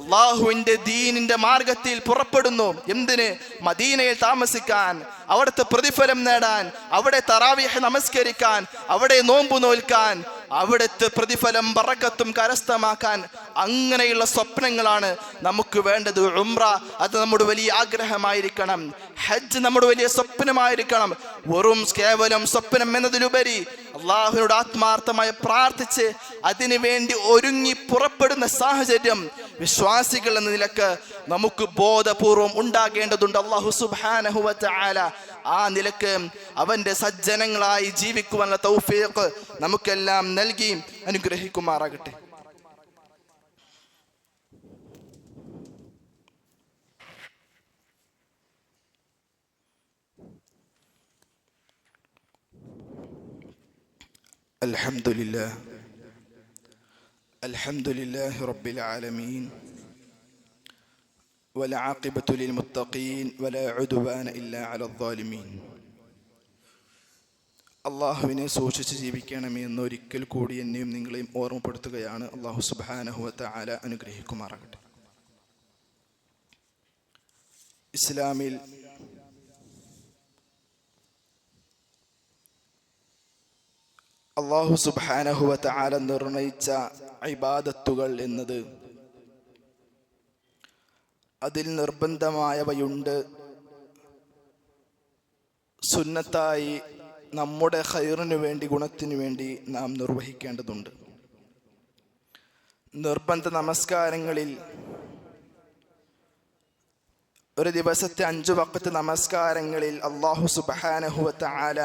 അള്ളാഹുവിന്റെ ദീനിന്റെ മാർഗത്തിൽ പുറപ്പെടുന്നു. എന്തിന്? മദീനയിൽ താമസിക്കാൻ, അവിടുത്തെ പ്രതിഫലം നേടാൻ, അവിടെ തറാവീഹ് നമസ്കരിക്കാൻ, അവിടെ നോമ്പ് നോൽക്കാൻ, അവിടുത്തെ പ്രതിഫലം ബറക്കത്തും കരസ്ഥമാക്കാൻ. അങ്ങനെയുള്ള സ്വപ്നങ്ങളാണ് നമുക്ക് വേണ്ടത്. ഉംറ അത് നമ്മുടെ വലിയ ആഗ്രഹമായിരിക്കണം. ഹജ്ജ് നമ്മുടെ വലിയ സ്വപ്നമായിരിക്കണം. വെറും കേവലം സ്വപ്നം എന്നതിലുപരി അള്ളാഹുവിനോട് ആത്മാർത്ഥമായി പ്രാർത്ഥിച്ച് അതിനു വേണ്ടി ഒരുങ്ങി പുറപ്പെടുന്ന സാഹചര്യം വിശ്വാസികൾ എന്ന നിലക്ക് നമുക്ക് ബോധപൂർവം ഉണ്ടാകേണ്ടതുണ്ട്. അല്ലാഹു സുബ്ഹാനഹു വ തആല ആ നിലക്ക് അവന്റെ സജ്ജനങ്ങളായി ജീവിക്കുവാനുള്ള തൗഫീഖ് നമുക്കെല്ലാം നൽകി അനുഗ്രഹിക്കുമാറാകട്ടെ. അൽഹംദുലില്ലാഹി റബ്ബിൽ ആലമീൻ والعاقبة للمتقين ولا عدوان إلا على الظالمين. അള്ളാഹുവിനെ സൂക്ഷിച്ച് ജീവിക്കണമേ എന്നൊരിക്കൽ കൂടി എന്നെയും നിങ്ങളെയും ഓർമ്മപ്പെടുത്തുകയാണ്. അള്ളാഹു സുബ്ഹാനഹു വ തആല അനുഗ്രഹിക്കുമാറാകട്ടെ. ഇസ്ലാമിൽ അള്ളാഹു സുബ്ഹാനഹു വ തആല നിർണയിച്ച ഇബാദത്തുകൾ എന്നത് അതിൽ നിർബന്ധമായവയുണ്ട്. സുന്നത്തായി നമ്മുടെ ഖൈറിനു വേണ്ടി, ഗുണത്തിനു വേണ്ടി നാം നിർവഹിക്കേണ്ടതുണ്ട്. നിർബന്ധ നമസ്കാരങ്ങളിൽ ഒരു ദിവസത്തെ 5 വഖത്ത് നമസ്കാരങ്ങളിൽ അല്ലാഹു സുബ്ഹാനഹു വ തആല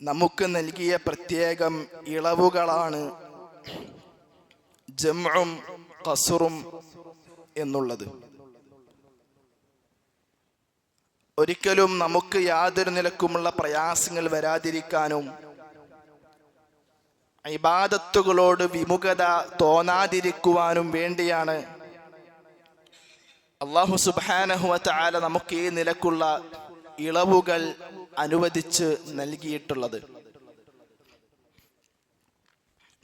നമുക്ക് നൽകിയ പ്രത്യേകം ഇളവുകളാണ് ജംഉം ഖസ്റും എന്നുള്ളത്. ഒരിക്കലും നമുക്ക് യാതൊരു നിലക്കുമുള്ള പ്രയാസങ്ങൾ വരാതിരിക്കാനും ഇബാദത്തുകളോട് വിമുഖത തോന്നാതിരിക്കുവാനും വേണ്ടിയാണ് അല്ലാഹു സുബ്ഹാനഹു വ തആല നമുക്ക് ഈ നിലക്കുള്ള ഇളവുകൾ അനുവദിച്ച് നൽകിയിട്ടുള്ളത്.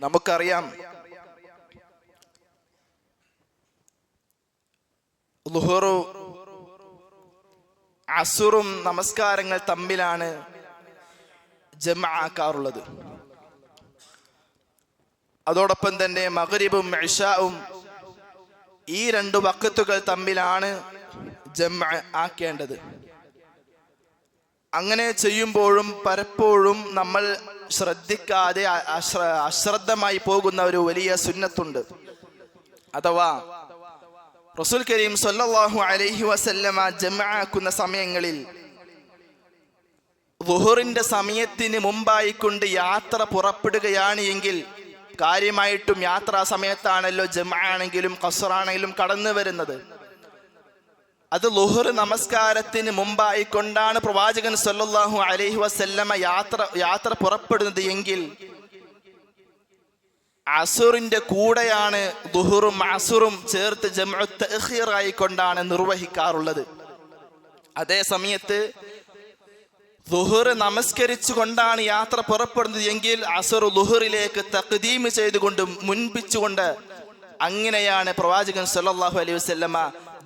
നമുക്കറിയാം, ളുഹറും അസുറും നമസ്കാരങ്ങൾ തമ്മിലാണ് ജംആക്കാറുള്ളത്. അതോടൊപ്പം തന്നെ മഗ്രിബും ഇശാഉം ഈ 2 വഖത്തുകൾ തമ്മിലാണ് ജംഅ ആക്കേണ്ടത്. അങ്ങനെ ചെയ്യുമ്പോഴും പലപ്പോഴും നമ്മൾ ശ്രദ്ധിക്കാതെ അശ്രദ്ധമായി പോകുന്ന ഒരു വലിയ സുന്നത്തുണ്ട്. അഥവാ റസൂൽ കരീം സ്വല്ലല്ലാഹു അലൈഹി വസല്ലമ ജംഅക്കുന്ന സമയങ്ങളിൽ ളുഹറിന്റെ സമയത്തിന് മുമ്പായി കൊണ്ട് യാത്ര പുറപ്പെടുകയാണ് എങ്കിൽ, കാര്യമായിട്ടും യാത്രാ സമയത്താണല്ലോ ജംആണെങ്കിലും ഖസ്റാണെങ്കിലും കടന്നു വരുന്നത്. അത് ളുഹർ നമസ്കാരത്തിന് മുമ്പായി കൊണ്ടാണ് പ്രവാചകൻ സ്വല്ലല്ലാഹു അലൈഹി വസല്ലമ യാത്ര പുറപ്പെടുന്നത് എങ്കിൽ, അസുറിന്റെ കൂടെയാണ് ളുഹറും അസുറും ചേർത്ത് ജംഉ തഅഖീർ ആയിക്കൊണ്ടാണ് നിർവഹിക്കാറുള്ളത്. അതേ സമയത്ത് ളുഹർ നമസ്കരിച്ചു കൊണ്ടാണ് യാത്ര പുറപ്പെടുന്നത് എങ്കിൽ അസുർ ളുഹറിലേക്ക് തഖ്ദീം ചെയ്തുകൊണ്ട് മുൻപിച്ചുകൊണ്ട് അങ്ങനെയാണ് പ്രവാചകൻ സ്വല്ലല്ലാഹു അലൈഹി വസല്ലമ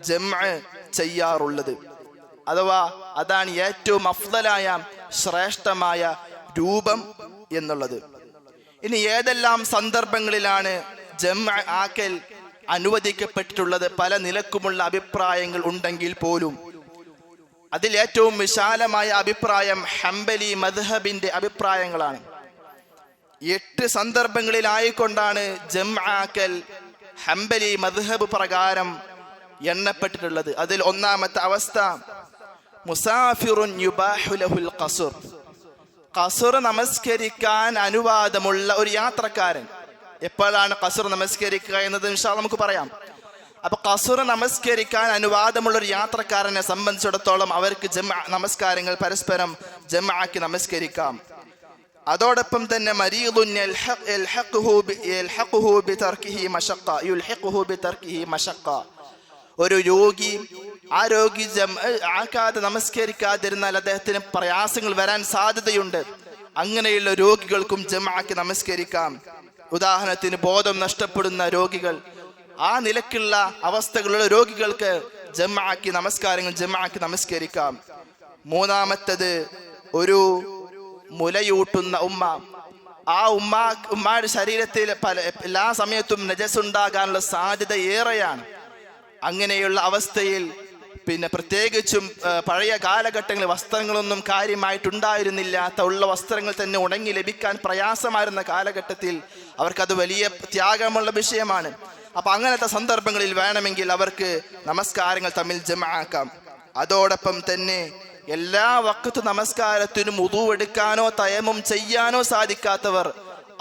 ജംഅ ചെയ്യാറുള്ളത്. അഥവാ അതാണ് ഏറ്റവും അഫ്ളലായ ശ്രേഷ്ഠമായ രൂപം എന്നുള്ളത്. ഇനി ഏതെല്ലാം സന്ദർഭങ്ങളിലാണ് ജംഅ ആക്കൽ അനുവദിക്കപ്പെട്ടിട്ടുള്ളത്? പല നിലക്കുമുള്ള അഭിപ്രായങ്ങൾ ഉണ്ടെങ്കിൽ പോലും അതിൽ ഏറ്റവും വിശാലമായ അഭിപ്രായം ഹംബലി മദ്ഹബിന്റെ അഭിപ്രായങ്ങളാണ്. 8 സന്ദർഭങ്ങളിലായിക്കൊണ്ടാണ് ജംഅ ആക്കൽ ഹംബലി മദ്ഹബ് പ്രകാരം എണ്ണപ്പെട്ടിട്ടുള്ളത്. അതിൽ ഒന്നാമത്തെ അവസ്ഥ, മുസാഫിറുൻ യുബാഹു ലഹുൽ ഖസ്ർ. ഖസ്ർ നമസ്കരിക്കാൻ അനുവാദമുള്ള ഒരു യാത്രക്കാരൻ. എപ്പോഴാണ് ഖസ്ർ നമസ്കരിക്കുക എന്നത് ഇൻഷാ അല്ലാഹ് നമുക്ക് പറയാം. അപ്പൊ ഖസ്ർ നമസ്കരിക്കാൻ അനുവാദമുള്ള ഒരു യാത്രക്കാരനെ സംബന്ധിച്ചിടത്തോളം അവർക്ക് നമസ്കാരങ്ങൾ പരസ്പരം ജംഅക്കി നമസ്കരിക്കാം. അതോടൊപ്പം തന്നെ മരീദുൻ യൽഹഖുഹു ബിതർകിഹി മശഖ്ഖ. ഒരു രോഗി, ആ രോഗി ആക്കാതെ നമസ്കരിക്കാതിരുന്നാൽ അദ്ദേഹത്തിന് പ്രയാസങ്ങൾ വരാൻ സാധ്യതയുണ്ട്. അങ്ങനെയുള്ള രോഗികൾക്കും ജംഅക്കി നമസ്കരിക്കാം. ഉദാഹരണത്തിന് ബോധം നഷ്ടപ്പെടുന്ന രോഗികൾ, ആ നിലക്കുള്ള അവസ്ഥകളുള്ള രോഗികൾക്ക് ജംഅക്കി നമസ്കരിക്കാം. മൂന്നാമത്തത്, ഒരു മുലയൂട്ടുന്ന ഉമ്മ. ആ ഉമ്മയുടെ ശരീരത്തിൽ എല്ലാ സമയത്തും നജസ് ഉണ്ടാകാനുള്ള സാധ്യത ഏറെയാണ്. അങ്ങനെയുള്ള അവസ്ഥയിൽ പ്രത്യേകിച്ചും പഴയ കാലഘട്ടങ്ങളിൽ വസ്ത്രങ്ങളൊന്നും കാര്യമായിട്ടുണ്ടായിരുന്നില്ലാത്ത ഉള്ള വസ്ത്രങ്ങൾ തന്നെ ഉണങ്ങി ലഭിക്കാൻ പ്രയാസമായിരുന്ന കാലഘട്ടത്തിൽ അവർക്കത് വലിയ ത്യാഗമുള്ള വിഷയമാണ്. അപ്പൊ അങ്ങനത്തെ സന്ദർഭങ്ങളിൽ വേണമെങ്കിൽ അവർക്ക് നമസ്കാരങ്ങൾ തമ്മിൽ ജംഅക്കാം. അതോടൊപ്പം തന്നെ എല്ലാ വഖത്ത് നമസ്കാരത്തിനും വുദു എടുക്കാനോ തയമ്മും ചെയ്യാനോ സാധിക്കാത്തവർ,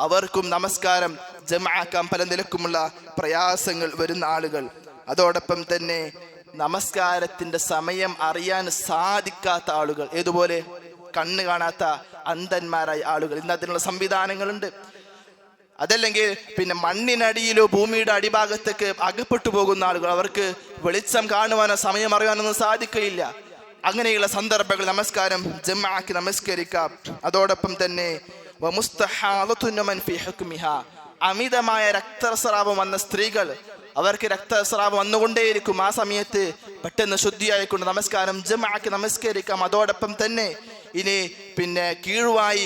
അവർക്കും നമസ്കാരം ജംഅക്കാം. പല നിലക്കുമുള്ള പ്രയാസങ്ങൾ വരുന്ന ആളുകൾ. അതോടൊപ്പം തന്നെ നമസ്കാരത്തിന്റെ സമയം അറിയാൻ സാധിക്കാത്ത ആളുകൾ, ഏതുപോലെ കണ്ണ് കാണാത്ത അന്ധന്മാരായ ആളുകൾ. ഇന്ന് അതിനുള്ള സംവിധാനങ്ങളുണ്ട്. അതല്ലെങ്കിൽ മണ്ണിനടിയിലോ ഭൂമിയുടെ അടിഭാഗത്തേക്ക് അകപ്പെട്ടു പോകുന്ന ആളുകൾ, അവർക്ക് വെളിച്ചം കാണുവാനോ സമയം അറിയാനൊന്നും സാധിക്കുകയില്ല. അങ്ങനെയുള്ള സന്ദർഭങ്ങൾ നമസ്കാരം ജംഅക്കി നമസ്കരിക്കാം. അതോടൊപ്പം തന്നെ അമിതമായ രക്തസ്രാവം വന്ന സ്ത്രീകൾ, അവർക്ക് രക്തസ്രാവം വന്നുകൊണ്ടേയിരിക്കും. ആ സമയത്ത് പെട്ടെന്ന് ശുദ്ധിയായിക്കൊണ്ട് നമസ്കാരം ജംഅക്കി നമസ്കരിക്കാം. അതോടൊപ്പം തന്നെ ഇനി കീഴുവായി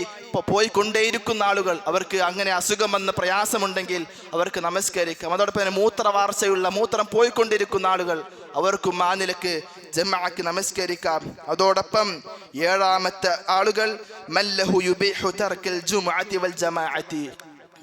പോയിക്കൊണ്ടേയിരിക്കുന്ന ആളുകൾ, അവർക്ക് അങ്ങനെ അസുഖം വന്ന പ്രയാസമുണ്ടെങ്കിൽ അവർക്ക് നമസ്കരിക്കാം. അതോടൊപ്പം തന്നെ മൂത്രവാർച്ചയുള്ള, മൂത്രം പോയിക്കൊണ്ടിരിക്കുന്ന ആളുകൾ, അവർക്കും ആ നിലക്ക് ജംഅക്കി നമസ്കരിക്കാം. അതോടൊപ്പം 7ാമത്തെ ആളുകൾ, മല്ലഹു യുബീഹു തർക്കൽ ജുമുഅത്തി വൽ ജമാഅത്തി.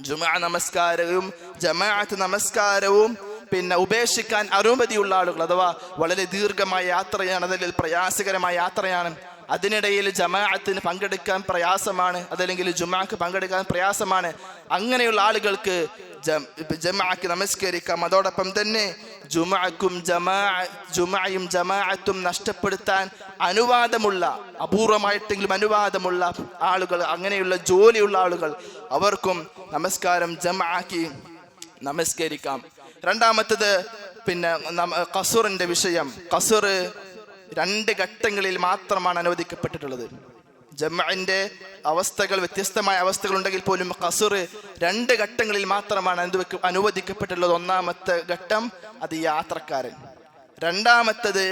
ജുമുഅ നമസ്കാരവും ജമാഅത്ത് നമസ്കാരവും പിന്നെ ഉപേക്ഷിക്കാൻ അനുമതിയുള്ള ആളുകൾ, അഥവാ വളരെ ദീർഘമായ യാത്രയാണ്, അതല്ലെങ്കിൽ പ്രയാസകരമായ യാത്രയാണ്, അതിനിടയിൽ ജമാഅത്തിന് പങ്കെടുക്കാൻ പ്രയാസമാണ്, അതല്ലെങ്കിൽ ജുമുഅക്ക് പങ്കെടുക്കാൻ പ്രയാസമാണ്, അങ്ങനെയുള്ള ആളുകൾക്ക് ജമാഅക്ക് നമസ്കരിക്കാം. അതോടൊപ്പം തന്നെ ജുമുഅയും ജമാഅത്തും നഷ്ടപ്പെടുത്താൻ അനുവാദമുള്ള, അപൂർവമായിട്ടെങ്കിലും അനുവാദമുള്ള ആളുകൾ, അങ്ങനെയുള്ള ജോലിയുള്ള ആളുകൾ, അവർക്കും നമസ്കാരം ജമാഅക്ക് നമസ്കരിക്കാം. രണ്ടാമത്തത് പിന്നെ ഖസ്റിന്റെ വിഷയം. ഖസ്ർ 2 ഘട്ടങ്ങളിൽ മാത്രമാണ് അനുവദിക്കപ്പെട്ടിട്ടുള്ളത്. ജംഅന്റെ അവസ്ഥകൾ, വ്യത്യസ്തമായ അവസ്ഥകൾ ഉണ്ടെങ്കിൽ പോലും ഖസ്ർ 2 ഘട്ടങ്ങളിൽ മാത്രമാണ് അനുവദിക്കപ്പെട്ടിട്ടുള്ളത്. ഒന്നാമത്തെ ഘട്ടം അത് യാത്രക്കാരൻ, രണ്ടാമത്തത്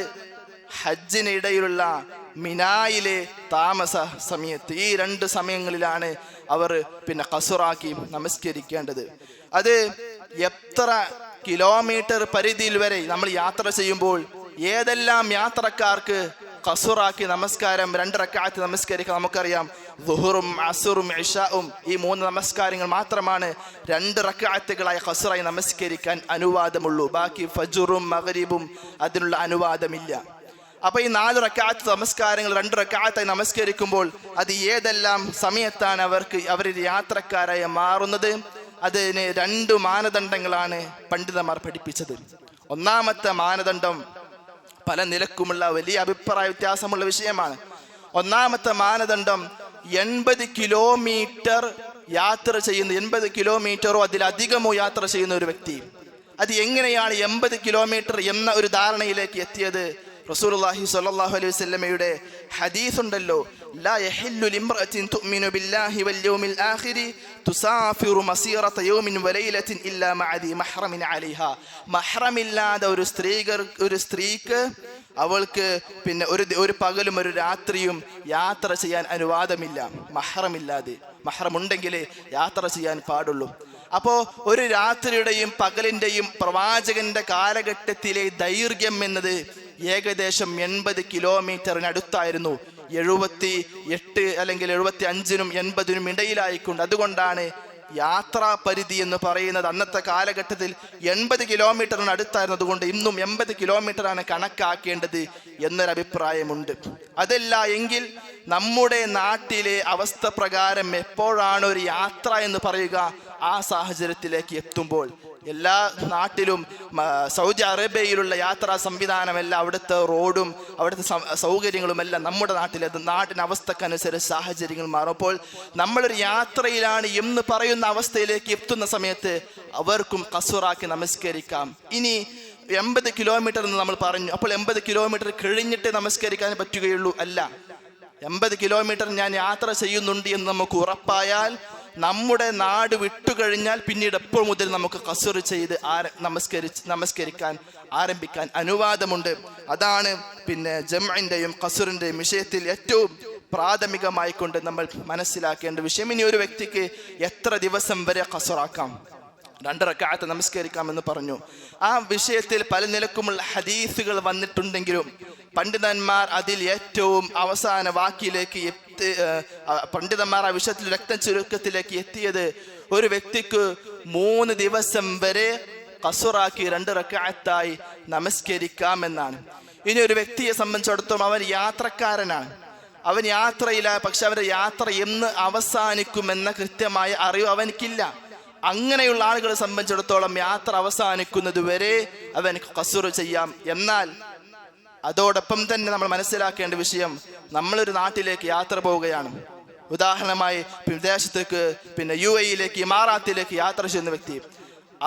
ഹജ്ജിനിടയിലുള്ള മിനായിലെ താമസ സമയത്ത്. ഈ 2 സമയങ്ങളിലാണ് അവർ പിന്നെ ഖസ്റാക്കി നമസ്കരിക്കേണ്ടത്. അത് എത്ര കിലോമീറ്റർ പരിധിയിൽ വരെ നമ്മൾ യാത്ര ചെയ്യുമ്പോൾ ഏതെല്ലാം യാത്രക്കാർക്ക് ഖസ്റാക്കി നമസ്കാരം 2 റക്അത്ത് നമസ്കരിക്കാൻ നമുക്കറിയാം. ദുഹറും അസ്റും ഇശാഉം, ഈ 3 നമസ്കാരങ്ങൾ മാത്രമാണ് 2 റക്അത്തുകളായി ഖസ്റായി നമസ്കരിക്കാൻ അനുവാദമുള്ളൂ. ബാക്കി ഫജ്റും മഗ്രിബും അതിനുള്ള അനുവാദമില്ല. അപ്പൊ ഈ 4 റക്അത്ത് നമസ്കാരങ്ങൾ 2 റക്അത്തായി നമസ്കരിക്കുമ്പോൾ അത് ഏതെല്ലാം സമയത്താണ് അവർ യാത്രക്കാരായി മാറുന്നത്? അതിന് 2 മാനദണ്ഡങ്ങളാണ് പണ്ഡിതന്മാർ പഠിപ്പിച്ചത്. ഒന്നാമത്തെ മാനദണ്ഡം പല നിലക്കുമുള്ള വലിയ അഭിപ്രായ വ്യത്യാസമുള്ള വിഷയമാണ്. ഒന്നാമത്തെ മാനദണ്ഡം 80 കിലോമീറ്റർ യാത്ര ചെയ്യുന്ന, 80 കിലോമീറ്ററോ അതിലധികമോ യാത്ര ചെയ്യുന്ന ഒരു വ്യക്തി. അത് എങ്ങനെയാണ് 80 കിലോമീറ്റർ എന്ന ഒരു ധാരണയിലേക്ക് എത്തിയത്? റസൂലുള്ളാഹി സ്വല്ലല്ലാഹു അലൈഹി വസല്ലമയുടെ ഹദീസ് ഉണ്ടല്ലോ, ലാ യഹില്ലു ലിംറഅത്തിൻ തുഅ്മിനു ബില്ലാഹി വൽ യൗമിൽ ആഖിരി തുസാഫിറു മസീറത യൗമിൻ വലൈലത്തിൻ ഇല്ലാ മഅദി മഹ്റമിൻ അലൈഹാ. മഹ്റമില്ലാതെ ഒരു സ്ത്രീക്ക് അവൾക്ക് പിന്നെ ഒരു പകലും ഒരു രാത്രിയും യാത്ര ചെയ്യാൻ അനുവാദമില്ല. മഹ്റമില്ലാതെ, മഹ്റം ഉണ്ടെങ്കിലേ യാത്ര ചെയ്യാൻ പാടുള്ളൂ. അപ്പോ ഒരു രാത്രിയുടെയും പകലിന്റെയും പ്രവാചകന്റെ കാലഘട്ടത്തിലെ ദൈർഘ്യം എന്നത് ഏകദേശം 80 കിലോമീറ്ററിനടുത്തായിരുന്നു. 78 അല്ലെങ്കിൽ 75നും 80നും ഇടയിലായിക്കൊണ്ട്. അതുകൊണ്ടാണ് യാത്രാ പരിധി എന്ന് പറയുന്നത് അന്നത്തെ കാലഘട്ടത്തിൽ 80 കിലോമീറ്ററിന് അടുത്തായിരുന്നത് കൊണ്ട് ഇന്നും 80 കിലോമീറ്ററാണ് കണക്കാക്കേണ്ടത് എന്നൊരഭിപ്രായമുണ്ട്. അതല്ല എങ്കിൽ നമ്മുടെ നാട്ടിലെ അവസ്ഥ പ്രകാരം എപ്പോഴാണ് ഒരു യാത്ര എന്ന് പറയുക? ആ സാഹചര്യത്തിലേക്ക് എത്തുമ്പോൾ. എല്ലാ നാട്ടിലും സൗദി അറേബ്യയിലുള്ള യാത്രാ സംവിധാനമല്ല, അവിടുത്തെ റോഡും അവിടുത്തെ സൗകര്യങ്ങളുമെല്ലാം നമ്മുടെ നാട്ടിന് അവസ്ഥക്കനുസരിച്ച് സാഹചര്യങ്ങൾ മാറും. അപ്പോൾ നമ്മളൊരു യാത്രയിലാണ് എന്ന് പറയുന്ന അവസ്ഥയിലേക്ക് എത്തുന്ന സമയത്ത് അവർക്കും ഖസ്റാക്കി നമസ്കരിക്കാം. ഇനി 80 കിലോമീറ്റർ എന്ന് നമ്മൾ പറഞ്ഞു. അപ്പോൾ 80 കിലോമീറ്റർ കഴിഞ്ഞിട്ട് നമസ്കരിക്കാൻ പറ്റുകയുള്ളൂ? അല്ല. 80 കിലോമീറ്റർ ഞാൻ യാത്ര ചെയ്യുന്നുണ്ട് എന്ന് നമുക്ക് ഉറപ്പായാൽ നമ്മുടെ നാട് വിട്ടുകഴിഞ്ഞാൽ പിന്നീട് എപ്പോൾ മുതൽ നമുക്ക് ഖസ്ർ ചെയ്ത് നമസ്കരിക്കാൻ ആരംഭിക്കാൻ അനുവാദമുണ്ട്. അതാണ് പിന്നെ ജംഇന്റെയും ഖസ്റിന്റെയും വിഷയത്തിൽ ഏറ്റവും പ്രാഥമികമായി കൊണ്ട് നമ്മൾ മനസ്സിലാക്കേണ്ട വിഷയം. ഇനി ഒരു വ്യക്തിക്ക് എത്ര ദിവസം വരെ ഖസ്റാക്കാം? 2 റക്അത്ത് നമസ്കരിക്കാമെന്ന് പറഞ്ഞു. ആ വിഷയത്തിൽ പല നിലക്കുമുള്ള ഹദീസുകൾ വന്നിട്ടുണ്ടെങ്കിലും പണ്ഡിതന്മാർ അതിൽ ഏറ്റവും അവസാന വാക്കിലേക്ക് പണ്ഡിതന്മാർ ആ വിഷയത്തിൽ ചുരുക്കത്തിലേക്ക് എത്തിയത് ഒരു വ്യക്തിക്ക് 3 ദിവസം വരെ ഖസ്റാക്കി 2 റക്അത്തായി നമസ്കരിക്കാമെന്നാണ്. ഇനി ഒരു വ്യക്തിയെ സംബന്ധിച്ചിടത്തോളം അവൻ യാത്രക്കാരനാണ്, അവൻ യാത്രയില്ല, പക്ഷെ അവന്റെ യാത്ര എന്ന് അവസാനിക്കുമെന്ന കൃത്യമായ അറിവ് അവനിക്കില്ല. അങ്ങനെയുള്ള ആളുകളെ സംബന്ധിച്ചിടത്തോളം യാത്ര അവസാനിക്കുന്നത് വരെ അവന് ഖസ്ർ ചെയ്യാം. എന്നാൽ അതോടൊപ്പം തന്നെ നമ്മൾ മനസ്സിലാക്കേണ്ട വിഷയം, നമ്മളൊരു നാട്ടിലേക്ക് യാത്ര പോവുകയാണ്. ഉദാഹരണമായി വിദേശത്തേക്ക്, പിന്നെ UAE-യിലേക്ക്, ഇമാറാത്തിലേക്ക് യാത്ര ചെയ്യുന്ന വ്യക്തി,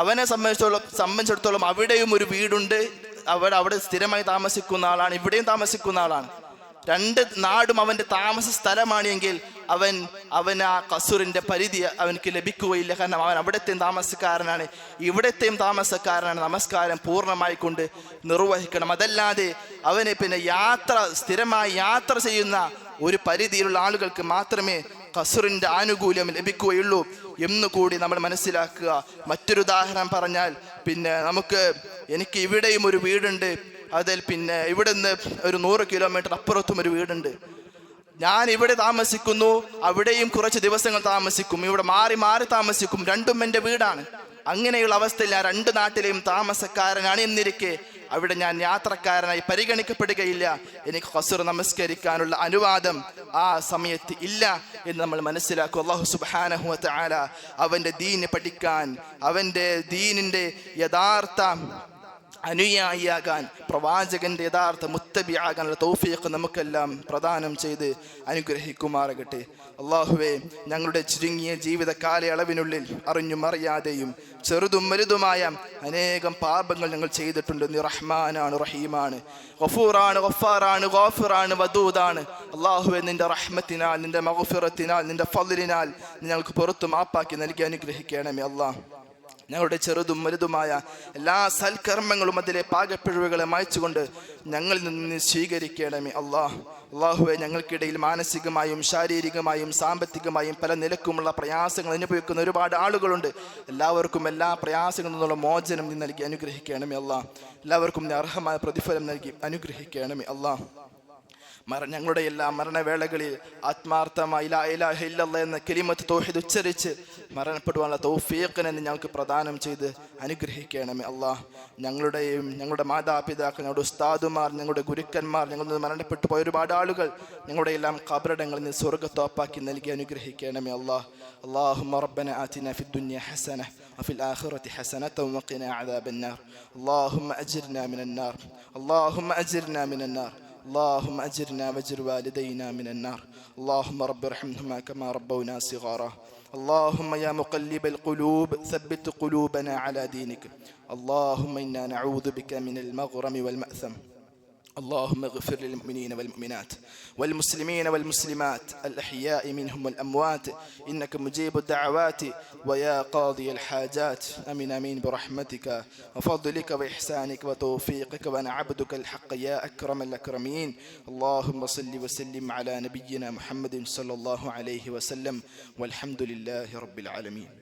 അവനെ സംബന്ധിച്ചിടത്തോളം അവിടെയും ഒരു വീടുണ്ട്, അവിടെ സ്ഥിരമായി താമസിക്കുന്ന ആളാണ്, ഇവിടെയും താമസിക്കുന്ന ആളാണ്. 2 നാടും അവന്റെ താമസ സ്ഥലമാണ് എങ്കിൽ അവൻ ആ ഖസ്റിന്റെ പരിധി അവനക്ക് ലഭിക്കുകയില്ല. കാരണം അവൻ അവിടത്തെയും താമസക്കാരനാണ്, ഇവിടത്തെയും താമസക്കാരനാണ്. നമസ്കാരം പൂർണ്ണമായി കൊണ്ട് നിർവഹിക്കണം. അതല്ലാതെ അവന് പിന്നെ സ്ഥിരമായി യാത്ര ചെയ്യുന്ന ഒരു പരിധിയിലുള്ള ആളുകൾക്ക് മാത്രമേ ഖസ്റിന്റെ ആനുകൂല്യം ലഭിക്കുകയുള്ളൂ എന്നുകൂടി നമ്മൾ മനസ്സിലാക്കുക. മറ്റൊരു ഉദാഹരണം പറഞ്ഞാൽ, പിന്നെ എനിക്ക് ഇവിടെയും ഒരു വീടുണ്ട്, അതിൽ പിന്നെ ഇവിടെ നിന്ന് ഒരു 100 കിലോമീറ്റർ അപ്പുറത്തും ഒരു വീടുണ്ട്. ഞാൻ ഇവിടെ താമസിക്കുന്നു, അവിടെയും കുറച്ച് ദിവസങ്ങൾ താമസിക്കും, ഇവിടെ മാറി മാറി താമസിക്കും, രണ്ടും എൻ്റെ വീടാണ്. അങ്ങനെയുള്ള അവസ്ഥയിൽ ഞാൻ 2 നാട്ടിലെയും താമസക്കാരനാണ് എന്നിരിക്കെ അവിടെ ഞാൻ യാത്രക്കാരനായി പരിഗണിക്കപ്പെടുകയില്ല. എനിക്ക് ഖസ്ർ നമസ്കരിക്കാനുള്ള അനുവാദം ആ സമയത്ത് ഇല്ല എന്ന് നമ്മൾ മനസ്സിലാക്കും. അല്ലാഹു സുബ്ഹാനഹു വ തആല അവൻ്റെ ദീന് പഠിക്കാൻ, അവൻ്റെ ദീനിൻ്റെ യഥാർത്ഥ അനുയായിയാകാൻ, പ്രവാചകന്റെ യഥാർത്ഥ മുത്തബിയാകാനുള്ള തൗഫീഖ് നമുക്കെല്ലാം പ്രദാനം ചെയ്ത് അനുഗ്രഹിക്കുമാറാകട്ടെ. അല്ലാഹുവേ, ഞങ്ങളുടെ ചുരുങ്ങിയ ജീവിത കാലയളവിനുള്ളിൽ അറിഞ്ഞും അറിയാതെയും ചെറുതും വലുതുമായ അനേകം പാപങ്ങൾ ഞങ്ങൾ ചെയ്തിട്ടുണ്ട്. നീ റഹ്മാനാണ്, റഹീമാണ്, ഗഫൂറാണ്, ഗഫാറാണ്, ഗാഫിറാണ്, വദൂദാണ്. അല്ലാഹുവേ, നിന്റെ റഹ്മത്തിനാൽ, നിന്റെ മഗ്ഫിറത്തിനാൽ, നിന്റെ ഫദ്ലിനാൽ ഞങ്ങൾക്ക് പുറത്തു മാപ്പാക്കി നൽകി അനുഗ്രഹിക്കണമേ. അല്ലാഹ്, ഞങ്ങളുടെ ചെറുതും വലുതുമായ എല്ലാ സൽക്കർമ്മങ്ങളും അതിലെ പാകപ്പിഴവുകളെ മായ്ച്ചുകൊണ്ട് ഞങ്ങളിൽ നിന്ന് സ്വീകരിക്കണമേ. അല്ലാഹുവേ, ഞങ്ങൾക്കിടയിൽ മാനസികമായും ശാരീരികമായും സാമ്പത്തികമായും പല നിലക്കുമുള്ള പ്രയാസങ്ങൾ അനുഭവിക്കുന്ന ഒരുപാട് ആളുകളുണ്ട്. എല്ലാവർക്കും എല്ലാ പ്രയാസങ്ങളിൽ നിന്നുള്ള മോചനം നീ നൽകി അനുഗ്രഹിക്കണമേ. എല്ലാവർക്കും നീ അർഹമായ പ്രതിഫലം നൽകി അനുഗ്രഹിക്കണമേ. ഞങ്ങളുടെ എല്ലാ മരണവേളകളിൽ ആത്മാർത്ഥമായി ലാ ഇലാഹ ഇല്ലല്ലാഹ് എന്ന കലിമത്ത് തൗഹീദ് ഉച്ചരിച്ച് മരണപ്പെടുവാനുള്ള തൗഫീഖിനെ ഞങ്ങൾക്ക് പ്രദാനം ചെയ്ത് അനുഗ്രഹിക്കണമേ. ഞങ്ങളുടെയും ഞങ്ങളുടെ മാതാപിതാക്കൾ, ഞങ്ങളുടെ ഉസ്താദുമാർ, ഞങ്ങളുടെ ഗുരുക്കന്മാർ, ഞങ്ങളിൽ നിന്ന് മരണപ്പെട്ടു പോയ ഒരുപാട് ആളുകൾ ഞങ്ങളുടെ എല്ലാം ഖബറിടങ്ങളിൽ നിന്ന് സ്വർഗ്ഗത്തോപ്പാക്കി നൽകി അനുഗ്രഹിക്കണമേ. اللهم ربنا آتنا في الدنيا حسنة وفي الآخرة حسنة وقنا عذاب النار. اللهم أجرنا من النار، اللهم أجرنا من النار، اللهم أجرنا وأجر والدينا من النار. اللهم رب ارحمهما كما ربونا صغارا. اللهم يا مقلب القلوب ثبت قلوبنا على دينك. اللهم إنا نعوذ بك من المغرم والمأثم. اللهم اغفر للمؤمنين والمؤمنات والمسلمين والمسلمات الأحياء منهم والأموات إنك مجيب الدعوات ويا قاضي الحاجات. آمين آمين برحمتك وفضلك وإحسانك وتوفيقك، وأنا عبدك الحق يا أكرم الأكرمين. اللهم صل وسلم على نبينا محمد صلى الله عليه وسلم، والحمد لله رب العالمين.